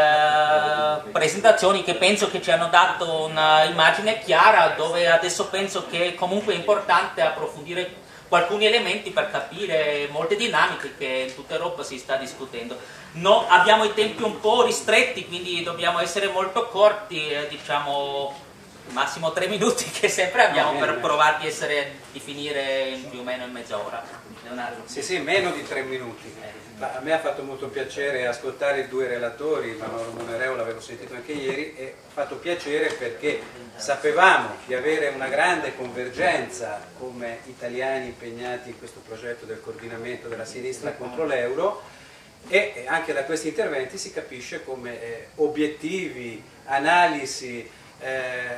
presentazioni che penso che ci hanno dato un'immagine chiara, dove adesso penso che comunque è importante approfondire alcuni elementi per capire molte dinamiche che in tutta Europa si sta discutendo. No, abbiamo i tempi un po' ristretti, quindi dobbiamo essere molto corti, diciamo massimo 3 minuti che sempre abbiamo per provare di finire in più o meno in mezz'ora. Leonardo. Sì, meno di 3 minuti. Ma a me ha fatto molto piacere ascoltare i due relatori, Mauro Monereo l'avevo sentito anche ieri, e ha fatto piacere perché sapevamo di avere una grande convergenza come italiani impegnati in questo progetto del coordinamento della sinistra contro l'euro, e anche da questi interventi si capisce come obiettivi, analisi,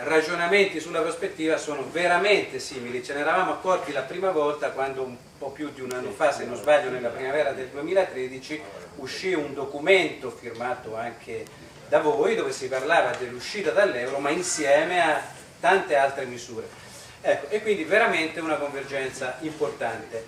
ragionamenti sulla prospettiva sono veramente simili. Ce ne eravamo accorti la prima volta quando un po' più di un anno fa, se non sbaglio nella primavera del 2013, uscì un documento firmato anche da voi dove si parlava dell'uscita dall'euro ma insieme a tante altre misure. Ecco, e quindi veramente una convergenza importante.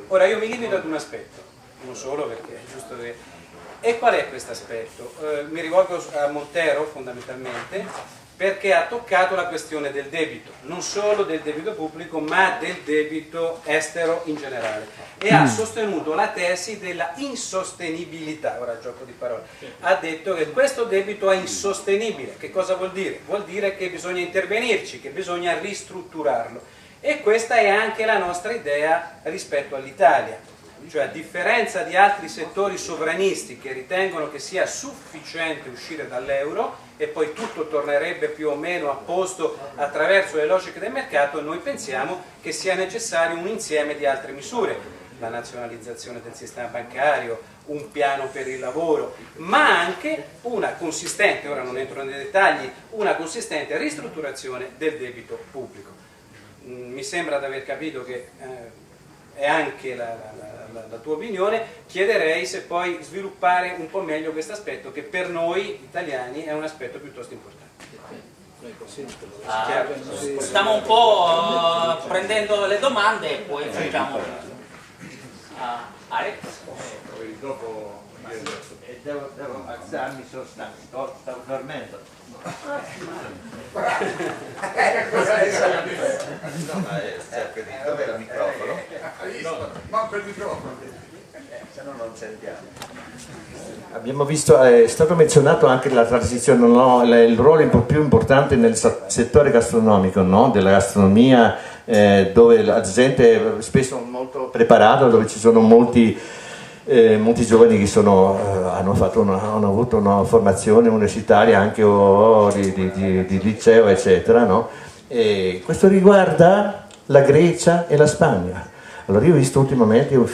Ora io mi limito ad un aspetto, non solo perché è giusto che... E qual è questo aspetto? Mi rivolgo a Montero fondamentalmente perché ha toccato la questione del debito, non solo del debito pubblico ma del debito estero in generale, e ha sostenuto la tesi della insostenibilità. Ora gioco di parole, ha detto che questo debito è insostenibile. Che cosa vuol dire? Vuol dire che bisogna intervenirci, che bisogna ristrutturarlo, e questa è anche la nostra idea rispetto all'Italia. Cioè, a differenza di altri settori sovranisti che ritengono che sia sufficiente uscire dall'euro e poi tutto tornerebbe più o meno a posto attraverso le logiche del mercato, noi pensiamo che sia necessario un insieme di altre misure: la nazionalizzazione del sistema bancario, un piano per il lavoro, ma anche una consistente, ora non entro nei dettagli, una consistente ristrutturazione del debito pubblico. Mi sembra di aver capito che è anche la tua opinione. Chiederei se puoi sviluppare un po' meglio questo aspetto, che per noi italiani è un aspetto piuttosto importante. Stiamo un po' prendendo le domande e poi facciamo Alex. dopo e devo alzarmi, sono stanco, stavo dormendo. Cerca di dov'è il microfono? Manco il microfono. Se no non sentiamo. Abbiamo visto, è stato menzionato anche la transizione, no? Il ruolo un po' più importante nel settore gastronomico, no? Della gastronomia, dove la gente è spesso molto preparata, dove ci sono molti giovani che hanno avuto una formazione universitaria anche di liceo, eccetera, no? E questo riguarda la Grecia e la Spagna. Allora io ho visto ultimamente un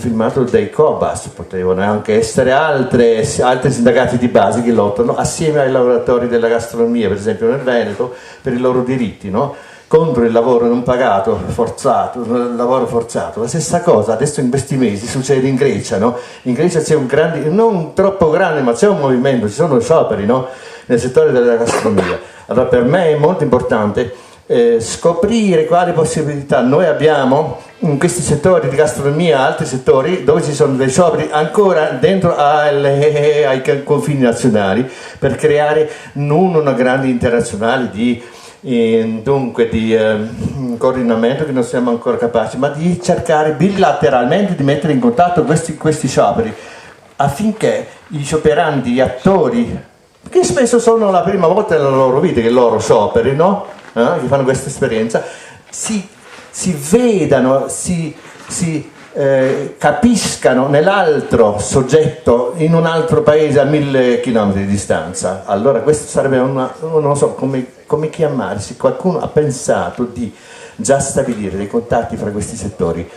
filmato dei Cobas, potevano anche essere altri sindacati di base che lottano assieme ai lavoratori della gastronomia, per esempio nel Veneto, per i loro diritti, no? Contro il lavoro non pagato, il lavoro forzato. La stessa cosa adesso in questi mesi succede in Grecia, no? In Grecia c'è un grande, non troppo grande, ma c'è un movimento, ci sono scioperi, no? Nel settore della gastronomia. Allora per me è molto importante scoprire quali possibilità noi abbiamo in questi settori di gastronomia, altri settori dove ci sono dei scioperi ancora dentro ai confini nazionali, per creare non una grande internazionale di coordinamento che non siamo ancora capaci, ma di cercare bilateralmente di mettere in contatto questi scioperi, affinché gli scioperanti, gli attori, che spesso sono la prima volta nella loro vita che loro scioperino, che fanno questa esperienza, si vedano, si capiscano nell'altro soggetto in un altro paese a 1000 chilometri di distanza. Allora questo sarebbe non so come chiamarsi, qualcuno ha pensato di già stabilire dei contatti fra questi settori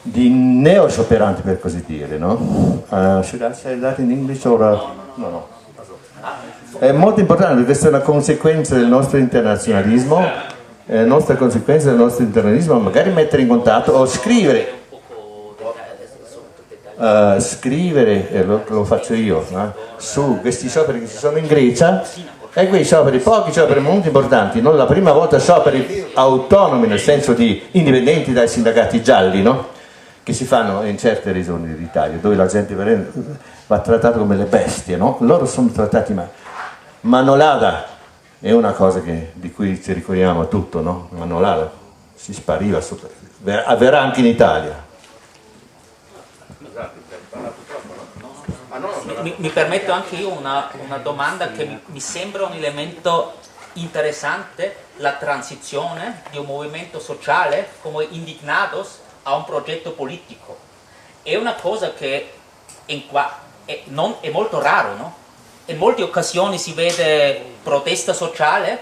di neo-scioperanti, per così dire, no? Should I say that in English or no. È molto importante perché questa è una conseguenza del nostro internazionalismo, magari mettere in contatto o scrivere, lo faccio io, su questi scioperi che ci sono in Grecia, e quei scioperi, pochi scioperi molto importanti, non la prima volta scioperi autonomi, nel senso di indipendenti dai sindacati gialli, no? Che si fanno in certe regioni d'Italia, dove la gente va trattata come le bestie, no? Loro sono trattati male. Manolada è una cosa di cui ci ricordiamo tutto, no? Manolada si spariva, avverrà anche in Italia. Mi permetto anche io una domanda che mi sembra un elemento interessante, la transizione di un movimento sociale come Indignados a un progetto politico. È una cosa che è molto raro, no? In molte occasioni si vede protesta sociale,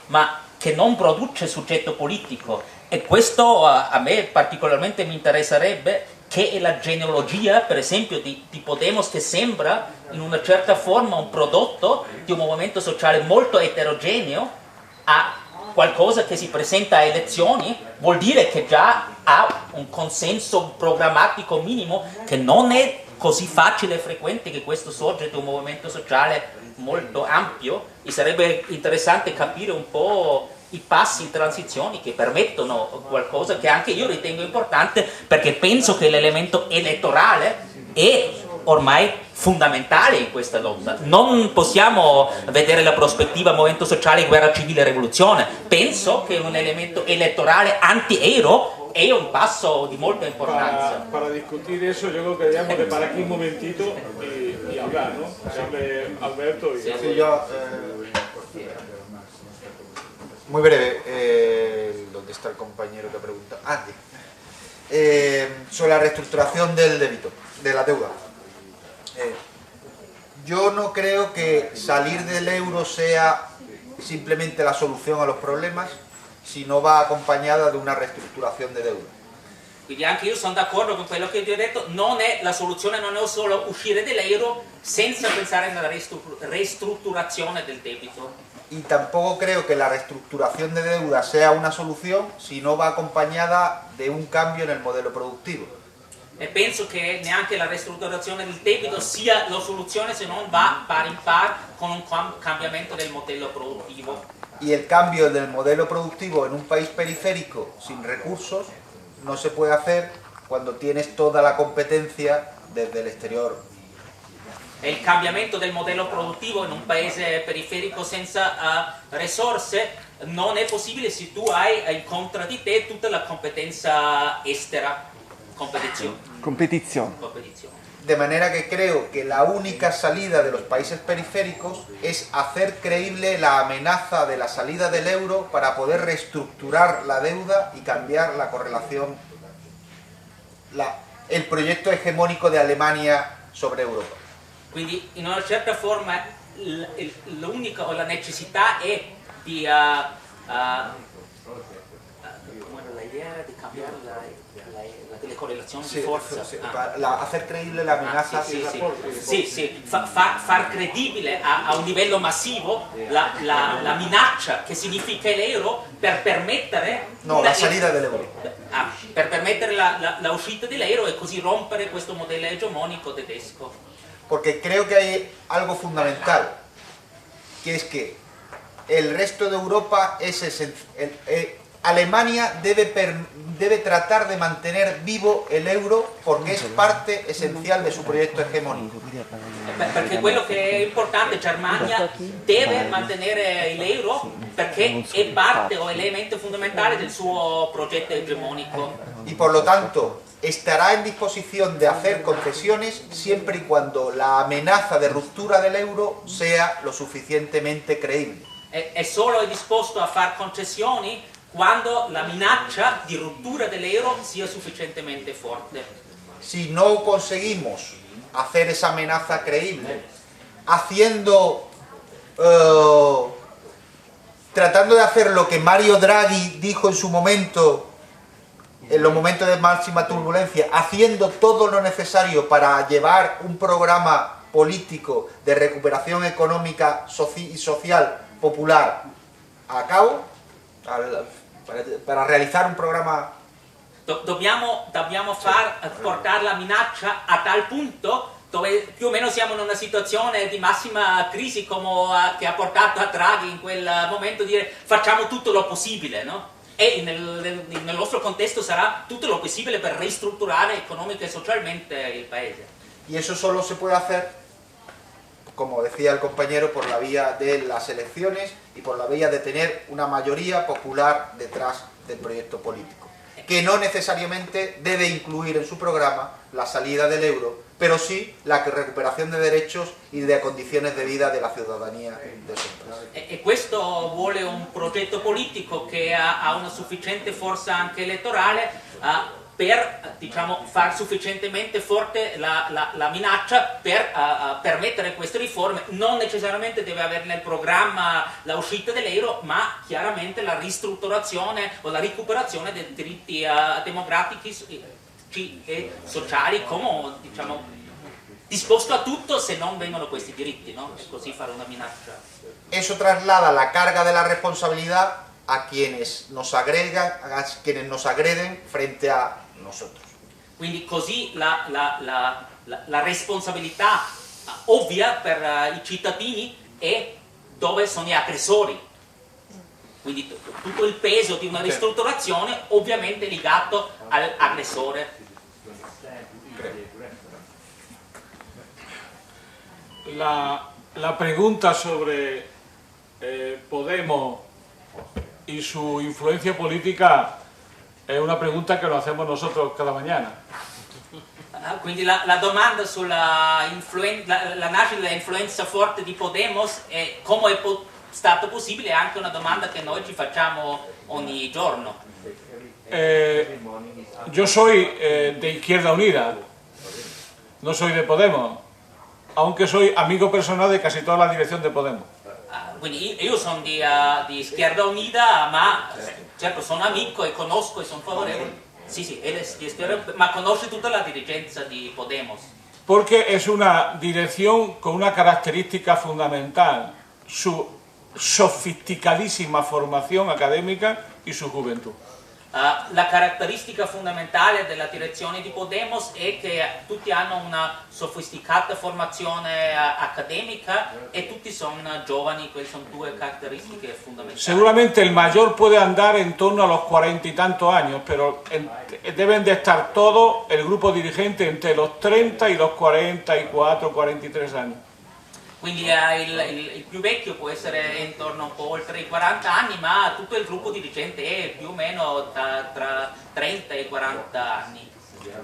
ma che non produce soggetto politico, e questo a me particolarmente mi interesserebbe, che è la genealogia, per esempio, di Podemos, che sembra in una certa forma un prodotto di un movimento sociale molto eterogeneo, a qualcosa che si presenta a elezioni, vuol dire che già ha un consenso programmatico minimo, che non è così facile e frequente che questo sorge da un movimento sociale molto ampio, e sarebbe interessante capire un po' i passi in transizioni che permettono qualcosa che anche io ritengo importante, perché penso che l'elemento elettorale è ormai fondamentale in questa lotta. Non possiamo vedere la prospettiva movimento sociale, guerra civile, rivoluzione. Penso che un elemento elettorale anti-euro è un paso di molta importanza. Para discutir eso, yo creo que debemos de parar aquí un momentito y hablar, ¿no? Que hable Alberto y... Sí, yo... muy breve, ¿dónde está el compañero que pregunta? Sobre la reestructuración del débito, de la deuda. Yo no creo que salir del euro sea simplemente la solución a los problemas, si no va acompañada de una ristrutturazione di deuda. Quindi anche io sono d'accordo con quello che ti ho detto, la soluzione non è solo uscire dall'euro senza pensare alla ristrutturazione del debito. Y tampoco creo que la reestructuración de deuda sea una solución si no va acompañada de un cambio en el modelo productivo. E penso che neanche la ristrutturazione del debito sia la soluzione se non va par in par con un cambiamento del modello produttivo. Y el cambio del modelo productivo en un país periférico sin recursos no se puede hacer cuando tienes toda la competencia desde el exterior. Il cambiamento del modello produttivo in un paese periferico senza risorse non è possibile se tu hai contro di te tutta la competenza estera, competizione. De manera que creo que la única salida de los países periféricos es hacer creíble la amenaza de la salida del euro para poder reestructurar la deuda y cambiar la correlación, el proyecto hegemónico de Alemania sobre Europa. Quindi in una certa forma l'unica o la necessità è di l'idea era di cambiare le correlazioni di forza. Hacer creíble la amenaza. Far credibile a un livello massivo la minaccia che significa l'euro per permettere la salida dell'euro. Per permettere la uscita dell'euro e così rompere questo modello hegemonico tedesco. Porque creo que hay algo fundamental, que es que el resto de Europa es Alemania debe tratar de mantener vivo el euro porque es parte esencial de su proyecto hegemónico. Perché quello che è importante, Germania deve mantenere l'euro perché è parte o elemento fondamentale del suo progetto hegemonico. Y por lo tanto estará en disposición de hacer concesiones siempre y cuando la amenaza de ruptura del euro sea lo suficientemente creíble. È solo disposto a fare concessioni quando la minaccia di ruptura dell'euro sia sufficientemente forte. Si no conseguimos hacer esa amenaza creíble, tratando de hacer lo que Mario Draghi dijo en su momento, en los momentos de máxima turbulencia, haciendo todo lo necesario para llevar un programa político de recuperación económica y social popular a cabo, para realizar un programa. Dobbiamo portare la minaccia a tal punto dove più o meno siamo in una situazione di massima crisi come che ha portato a Draghi in quel momento a dire facciamo tutto lo possibile, no? E nel nostro contesto sarà tutto lo possibile per ristrutturare economica e socialmente il paese. Y eso solo se puede hacer, como decía el compañero, por la vía de las elecciones y por la vía de tener una mayoría popular detrás del proyecto político, que no necesariamente debe incluir en su programa la salida del euro, pero sí la recuperación de derechos y de condiciones de vida de la ciudadanía de esos países. E questo vuole un progetto politico che ha una sufficiente forza anche elettorale per far sufficientemente forte la minaccia per permettere queste riforme. Non necessariamente deve avere nel programma la uscita dell'euro, ma chiaramente la ristrutturazione o la recuperazione dei diritti democratici e sociali, come disposto a tutto se non vengono questi diritti, no? E così fare una minaccia. Eso traslada la carga de la responsabilidad a quienes nos agreden frente a nosotros. Quindi così la responsabilità ovvia per i cittadini è dove sono gli aggressori. Quindi tutto il peso di una ristrutturazione ovviamente legato all'aggressore. La pregunta sobre Podemos y su influencia política è una pregunta che lo hacemos nosotros cada mañana. Quindi la domanda sulla la nascita dell'influenza forte di Podemos e come è stato possibile è anche una domanda che noi ci facciamo ogni giorno. Yo soy de Izquierda Unida, no soy de Podemos, aunque soy amigo personal de casi toda la dirección de Podemos. Quindi io sono di Izquierda Unida, ma certo sono amico e conosco e sono favorevole. Sì, ma conosce tutta la dirigenza di Podemos. Porque es una dirección con una característica fundamental, su sofisticadísima formación académica y su juventud. La caratteristica fondamentale della direzione di Podemos è che tutti hanno una sofisticata formazione accademica e tutti sono giovani, queste sono due caratteristiche fondamentali. Seguramente el mayor puede andar en torno a los 40 y tantos años, pero deben de estar todos, el grupo dirigente, entre los 30 y los 44, 43 años. Quindi il più vecchio può essere intorno un po' oltre i 40 anni, ma tutto il gruppo dirigente è più o meno tra 30 e 40 anni.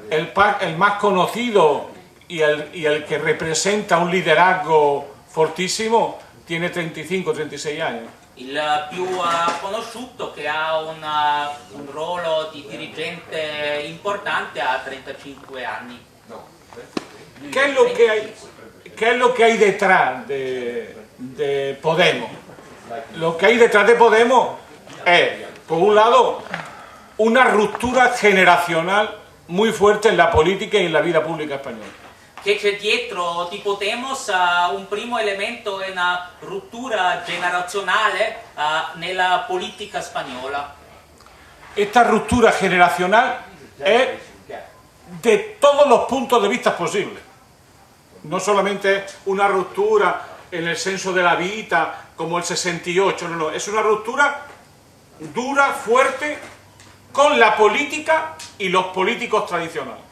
El más conocido y el que representa un liderazgo fortísimo tiene 35-36 años. Il più conosciuto, che ha un ruolo di dirigente importante, ha 35 anni. ¿Qué es lo que hay detrás de Podemos? Lo que hay detrás de Podemos es, por un lado, una ruptura generacional muy fuerte en la política y en la vida pública española. Che c'è dietro di Podemos un primo elemento è una rottura generazionale nella politica spagnola. Esta ruptura generacional es de todos los puntos de vista posibles. No solamente una ruptura en el senso de la vida, como el 68, no, es una ruptura dura, fuerte, con la política y los políticos tradicionales.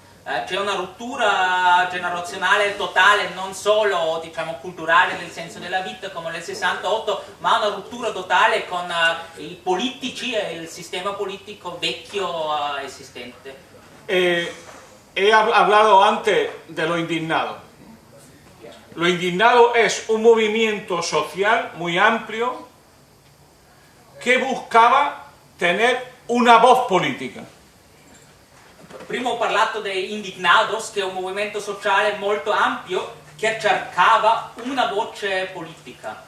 C'è una rottura generazionale totale, non solo diciamo culturale nel senso della vita come nel 68, ma una rottura totale con i politici e il sistema politico vecchio esistente. He hablado antes de los indignados. Los indignados es un movimiento social muy amplio que buscaba tener una voz política. Prima ho parlato dei Indignados, che è un movimento sociale molto ampio che cercava una voce politica.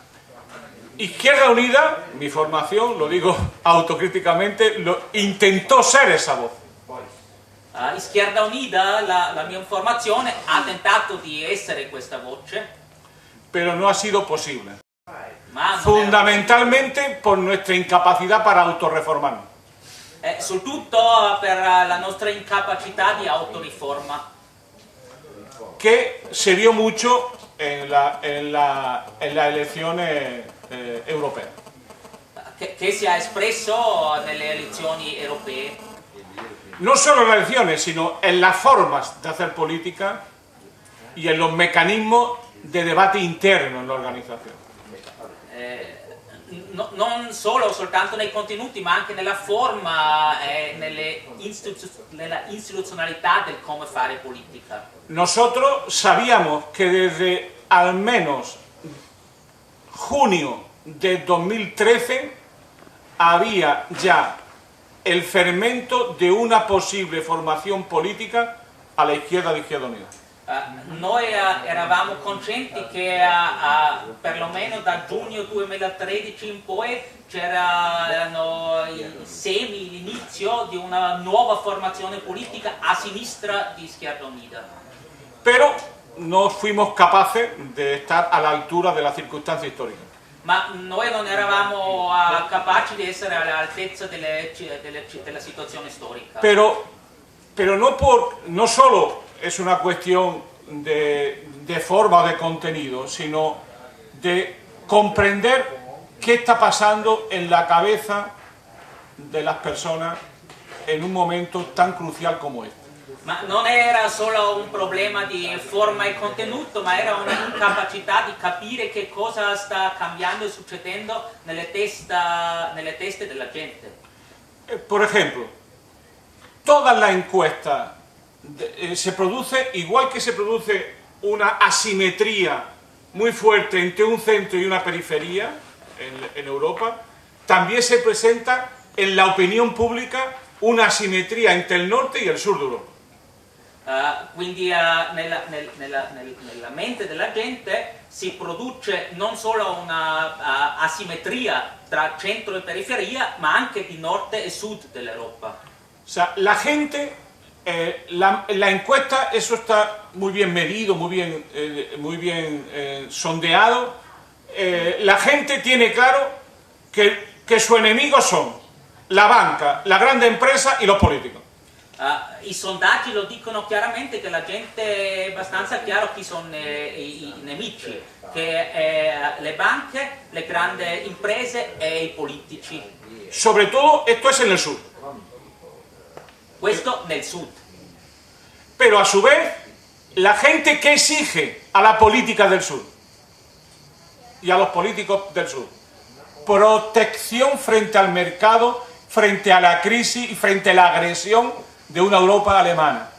Izquierda Unida, mi formación, lo digo autocríticamente, intentó ser esa voz. Izquierda Unida, la mia formazione, ha tentato di essere questa voce. Pero no ha sido posible. Fundamentalmente por nuestra incapacidad para autorreformarnos. Soprattutto per la nostra incapacità di autoriforma. Que se vio mucho en las elecciones europeas. Che si è espresso nelle elezioni europee. No solo en las elecciones, sino en las formas de hacer política y en los mecanismos de debate interno en la organización. Non solo soltanto nei contenuti, ma anche nella forma e nella istituzionalità del come fare politica. Nosotros sabíamos que desde al menos junio de 2013 había ya el fermento de una posible formación política a la izquierda de Izquierda Unida. Noi eravamo coscienti che perlomeno da giugno 2013 in poi c'erano i semi, l'inizio di una nuova formazione politica a sinistra di Izquierda Unida. Pero no fuimos capaces de estar a la altura de la circunstancia histórica. Ma noi non eravamo capaci di essere all'altezza della situazione storica. Pero no solo es una cuestión de forma o de contenido, sino de comprender qué está pasando en la cabeza de las personas en un momento tan crucial como este. Ma non era solo un problema di forma e contenuto, ma era un'incapacità di capire che cosa sta cambiando e succedendo nelle teste della gente. Por ejemplo, todas las encuestas se produce, igual que se produce una asimetría muy fuerte entre un centro y una periferia en Europa, también se presenta en la opinión pública una asimetría entre el norte y el sur de Europa. Quindi nella mente della gente si produce non solo una asimmetria tra centro e periferia, ma anche di nord e sud dell'Europa. O sea, la gente, la encuesta, eso está muy bien medido, muy bien sondeado. La gente tiene claro que sus enemigos son la banca, la grande empresa y los políticos. I sondaggi lo dicono chiaramente che la gente è abbastanza chiaro chi sono i nemici, che le banche, le grandi imprese e i politici. Sobre todo esto es en el sur. Questo nel sud. Pero a su vez, la gente que exige a la política del sur y a los políticos del sur, protección frente al mercado, frente a la crisis y frente a la agresión de una Europa alemana.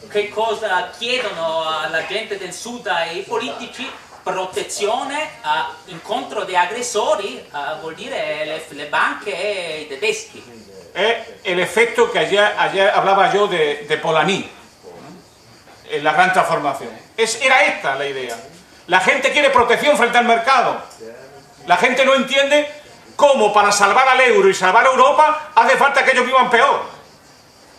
Che cosa chiedono alla gente del sud e ai politici? Protezione incontro di aggressori, vuol dire le banche e i tedeschi. Es el efecto que ayer hablaba yo de Polanyi, en la gran transformación. Era esta la idea. La gente quiere protección frente al mercado. La gente no entiende cómo para salvar al euro y salvar a Europa hace falta que ellos vivan peor.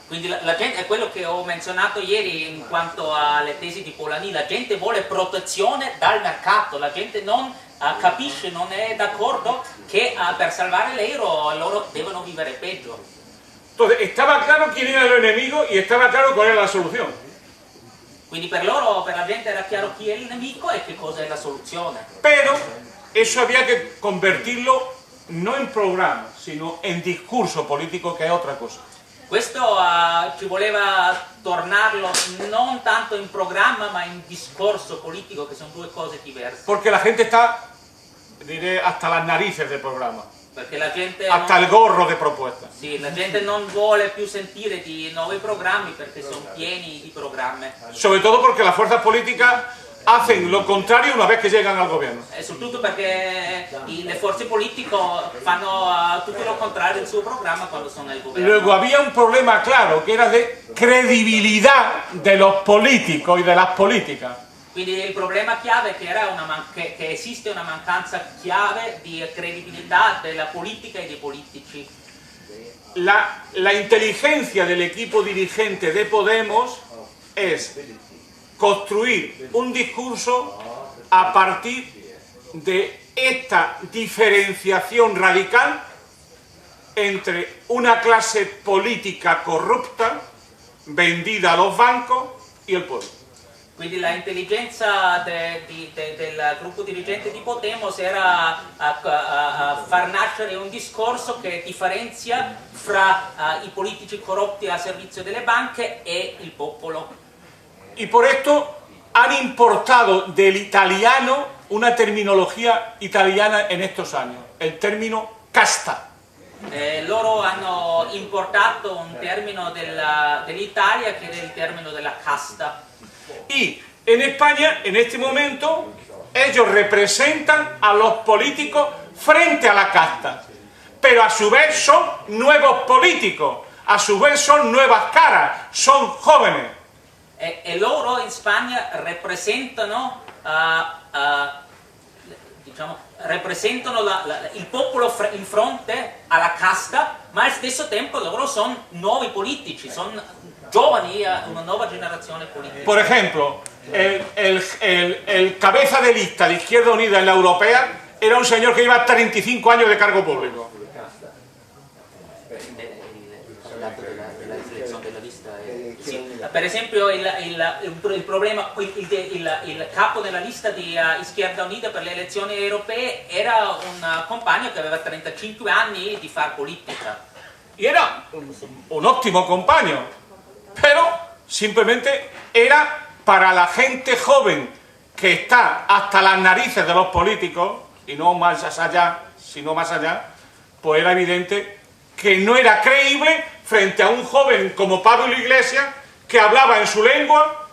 Quindi la gente, è quello che ho menzionato ieri in quanto alle tesi di Polanyi, la gente vuole protezione dal mercato, la gente non capisce, non è d'accordo che per salvare l'euro loro devono vivere peggio. Entonces, estaba claro quién era el enemigo y estaba claro cuál era la solución. Quindi per loro, per la gente era chiaro chi è il nemico e che cosa è la soluzione. Pero eso había que convertirlo no en programa, sino en discurso político, que es otra cosa. Questo ci voleva tornarlo non tanto in programma ma in discorso politico, che sono due cose diverse. Porque la gente está, diré, hasta las narices del programa, Perché la gente hasta el gorro de propuestas. sì, la gente non vuole più sentire di nuovi programmi perché sono pieni di programmi. Sobre todo porque las fuerzas políticas hacen lo contrario una vez que llegan al gobierno. E soprattutto perché le forze politiche fanno tutto lo contrario del suo programma quando sono nel governo. Luego había un problema claro que era de credibilidad de los políticos y de las políticas. Quindi il problema chiave è che esiste una mancanza chiave di credibilità della politica e dei politici. La inteligencia del equipo dirigente de Podemos es construir un discurso a partir de esta diferenciación radical entre una clase política corrupta, vendida a los bancos, y el pueblo. Quindi la intelligenza del gruppo dirigente di Podemos era far nascere un discorso che differenzia fra i politici corrotti a servizio delle banche e il popolo. Y por esto han importado del italiano una terminología italiana en estos años, el término casta. Loro hanno importato un termine dell'Italia che è il termine della casta. Y en España, en este momento, ellos representan a los políticos frente a la casta, pero a su vez son nuevos políticos, a su vez son nuevas caras, son jóvenes. E loro in Spagna rappresentano, il popolo in fronte alla casta, ma allo stesso tempo loro sono nuovi politici, sono giovani, una nuova generazione politica. Por ejemplo, el cabeza de lista de Izquierda Unida en la europea era un señor que lleva 35 años de cargo público. Per esempio il problema, il capo della lista di Izquierda Unida per le elezioni europee era un compagno che aveva 35 anni di far politica. Y era un óptimo compañero, pero simplemente era para la gente joven que está hasta las narices de los políticos, y no más allá, sino más allá, pues era evidente que no era creíble frente a un joven como Pablo Iglesias, que hablaba en su lengua,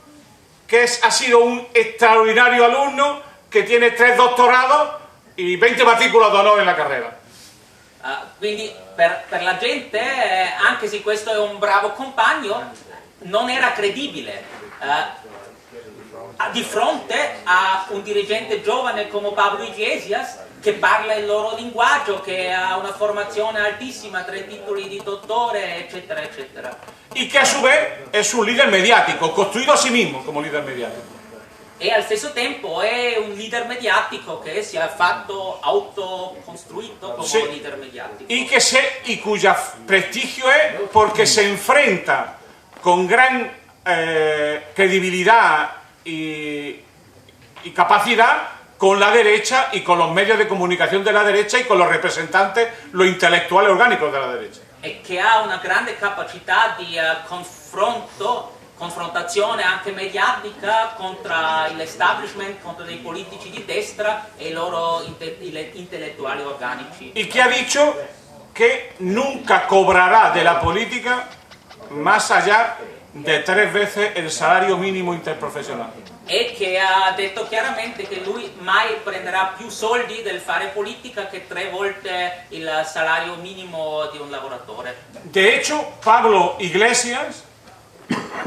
que ha sido un extraordinario alumno, que tiene 3 doctorados y 20 matrículas de honor en la carrera. Quindi per la gente, anche se questo è un bravo compagno, non era credibile. Di fronte a un dirigente giovane come Pablo Iglesias, che parla il loro linguaggio, che ha una formazione altissima, 3 titoli di dottore, eccetera, eccetera. Y que a su vez es un líder mediático, construido a sí mismo como líder mediático. e al stesso tempo è un leader mediatico che si è fatto autocostruito como líder mediático. Y cuyo prestigio es porque se enfrenta con gran credibilidad y capacidad con la derecha y con los medios de comunicación de la derecha y con los representantes, los intelectuales orgánicos de la derecha. E che ha una grande capacità di confrontazione anche mediatica contro l'establishment, contro dei politici di destra e i loro intellettuali organici. Y que ha dicho que nunca cobrará de la política más allá de 3 veces el salario mínimo interprofesional. E che ha detto chiaramente che lui mai prenderà più soldi del fare politica che 3 volte il salario minimo di un lavoratore. De hecho, Pablo Iglesias,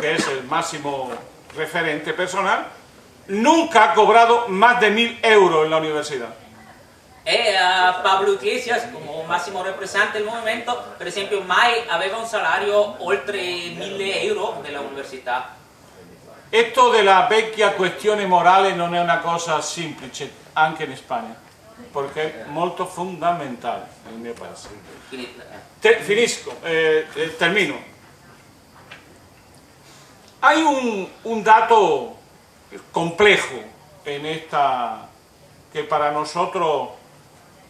que es el máximo referente personal, nunca ha cobrado más de 1.000 euros en la universidad. E Pablo Iglesias, come massimo rappresentante del movimento, per esempio mai aveva un salario oltre 1.000 euro nella università. Esto de las vecchie questioni morali non è una cosa semplice, anche in Spagna, perché è molto fondamentale nel mio paese. Termino. Hay un dato complejo en esta, que para nosotros,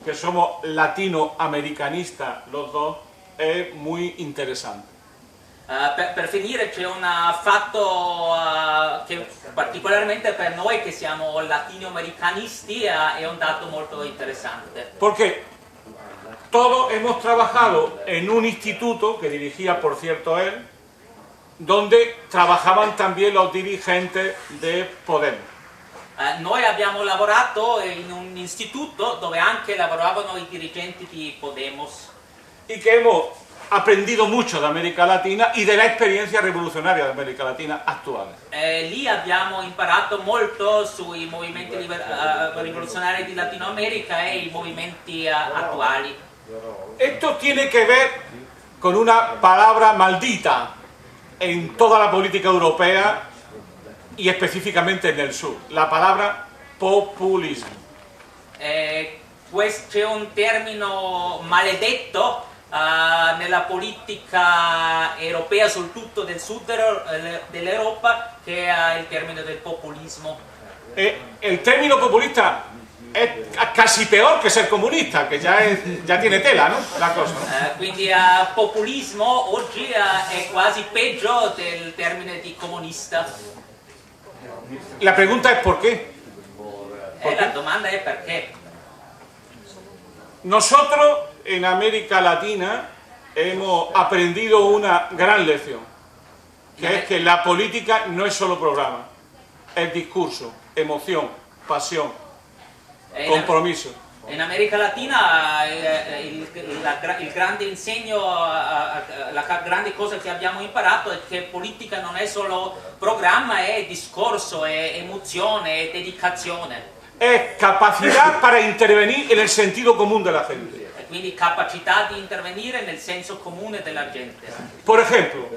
que somos latinoamericanistas los dos, es muy interesante. Per finire c'è un fatto che particolarmente per noi che siamo latinoamericanisti è un dato molto interessante. Porque todos hemos trabajado en un instituto que dirigía, por cierto, él, donde trabajaban también los dirigentes de Podemos. Noi abbiamo lavorato in un istituto dove anche lavoravano i dirigenti di Podemos. Y que hemos aprendido mucho de América Latina y de la experiencia revolucionaria de América Latina actual. Lì abbiamo imparato molto sui movimenti rivoluzionari di Latino America e i movimenti attuali. Esto tiene que ver con una palabra maldita en toda la política europea y específicamente en el sur, la palabra populismo. C'è un termine maledetto nella politica europea, soprattutto del sud dell'Europa, che è il termine del populismo. El término populista es casi peor que ser comunista, que ya tiene tela, ¿no? La cosa. Quindi populismo oggi è quasi peggio del termine di comunista. La pregunta es ¿por qué? La domanda è perché. Nosotros en América Latina hemos aprendido una gran lección, que es que la política no es solo programa, es discurso, emoción, pasión, compromiso. In America Latina il grande insegno, la grande cosa che abbiamo imparato è che politica non è solo programma, è discorso, è emozione, è dedicazione. Es capacidad para intervenir en el sentido común de la gente. Quindi capacità di intervenire nel senso comune della gente. Por ejemplo,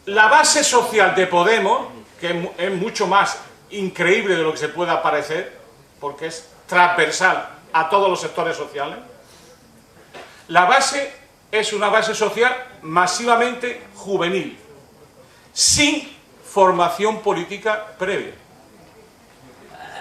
la base social de Podemos, que es mucho más increíble de lo que se pueda parecer, porque es transversal a todos los sectores sociales, la base es una base social masivamente juvenil, sin formación política previa.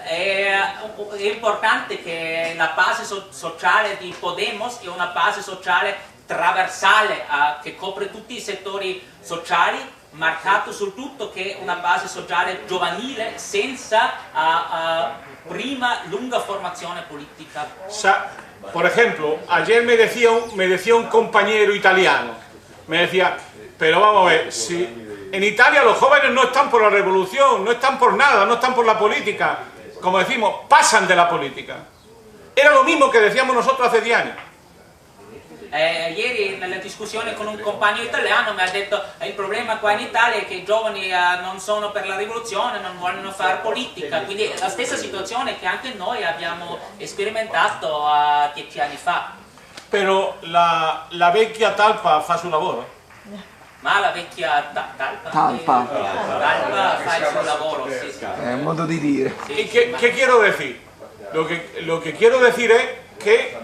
È importante che la base sociale di Podemos è una base sociale trasversale che copre tutti i settori sociali, marcato sul tutto che è una base sociale giovanile senza prima lunga formazione politica. Por ejemplo, ayer me decía un compañero italiano, me decía, pero vamos a ver, si en Italia los jóvenes no están por la revolución, no están por nada, no están por la política, como decimos, pasan de la política. Era lo mismo que decíamos nosotros hace 10 años. Ieri nella discussione con un compagno italiano mi ha detto il problema qua in Italia è che i giovani non sono per la rivoluzione, non vogliono fare politica, quindi è la stessa situazione che anche noi abbiamo sperimentato 10 anni fa. Pero la vecchia talpa fa su lavoro. Ma la vecchia talpa Talpa. fa il suo lavoro, sì, sì. È un modo di dire. ¿Y qué quiero decir? Lo que quiero decir es que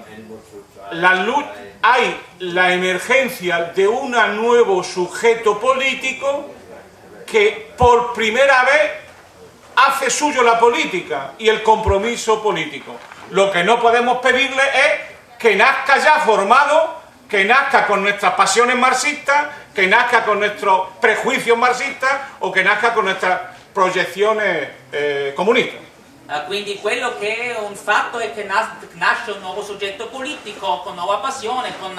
hay la emergencia de un nuevo sujeto político que por primera vez hace suyo la política y el compromiso político. Lo que no podemos pedirle es que nazca ya formado, que nazca con nuestras pasiones marxistas, que nazca con nuestros prejuicios marxistas o que nazca con nuestras proyecciones comunistas. Quindi quello che è un fatto è che nasce un nuovo soggetto politico con nuova passione, con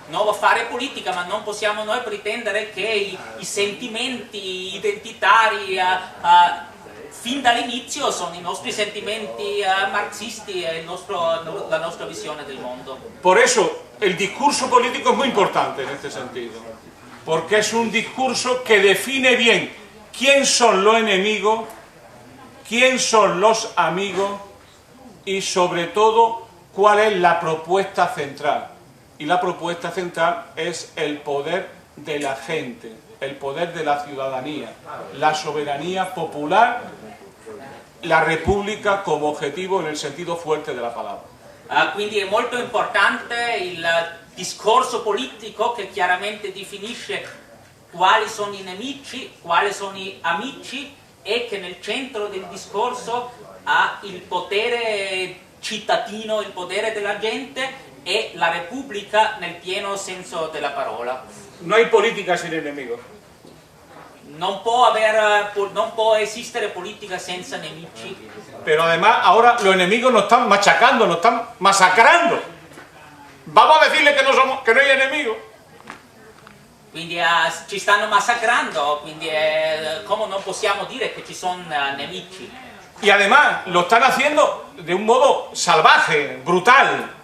nuovo fare politica, ma non possiamo noi pretendere che i sentimenti identitari fin dall'inizio sono i nostri sentimenti marxisti e la nostra visione del mondo. Por eso el discurso político es muy importante en este sentido, porque es un discurso que define bien quién son los enemigos, quién son los amigos y sobre todo cuál es la propuesta central. Y la propuesta central es el poder de la gente, el poder de la ciudadanía, la soberanía popular, la república como objetivo en el sentido fuerte de la palabra. Quindi è molto importante il discorso politico che chiaramente definisce quali sono i nemici, quali sono i amici e che nel centro del discorso ha il potere cittadino, il potere della gente e la repubblica nel pieno senso della parola. No hay política sin enemigos. Non può esistere politica senza nemici. Pero además ahora los enemigos nos están machacando, nos están masacrando. Vamos a decirle que no hay enemigos. Quindi ci stanno massacrando, quindi come non possiamo dire che ci sono nemici? Y además lo están haciendo de un modo salvaje, brutal.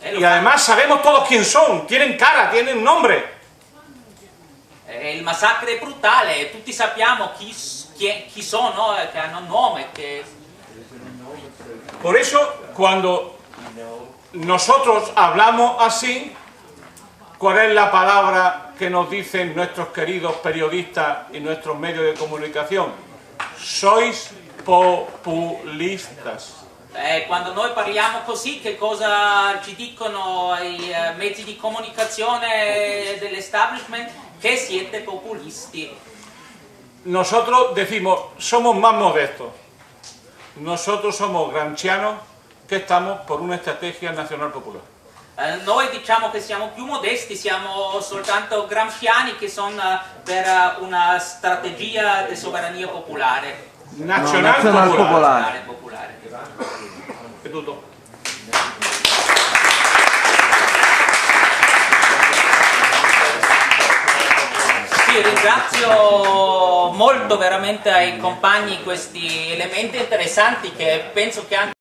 Y además sabemos todos quién son, tienen cara, tienen nombre. Il massacro è brutale, tutti sappiamo chi sono, che hanno nome. Por eso, cuando nosotros hablamos así, ¿cuál es la palabra que nos dicen nuestros queridos periodistas y nuestros medios de comunicación? Sois populistas. Quando noi parliamo così, che cosa ci dicono i mezzi di comunicazione dell'establishment? Che siete populisti. Nosotros decimos, somos más modestos. Nosotros somos gramscianos que estamos por una estrategia nacional popular. Noi diciamo che siamo più modesti, siamo soltanto gramsciani che sono per una strategia di sovrania popolare. Nazional popolare. È tutto. Sì, ringrazio molto veramente ai compagni questi elementi interessanti che penso che anche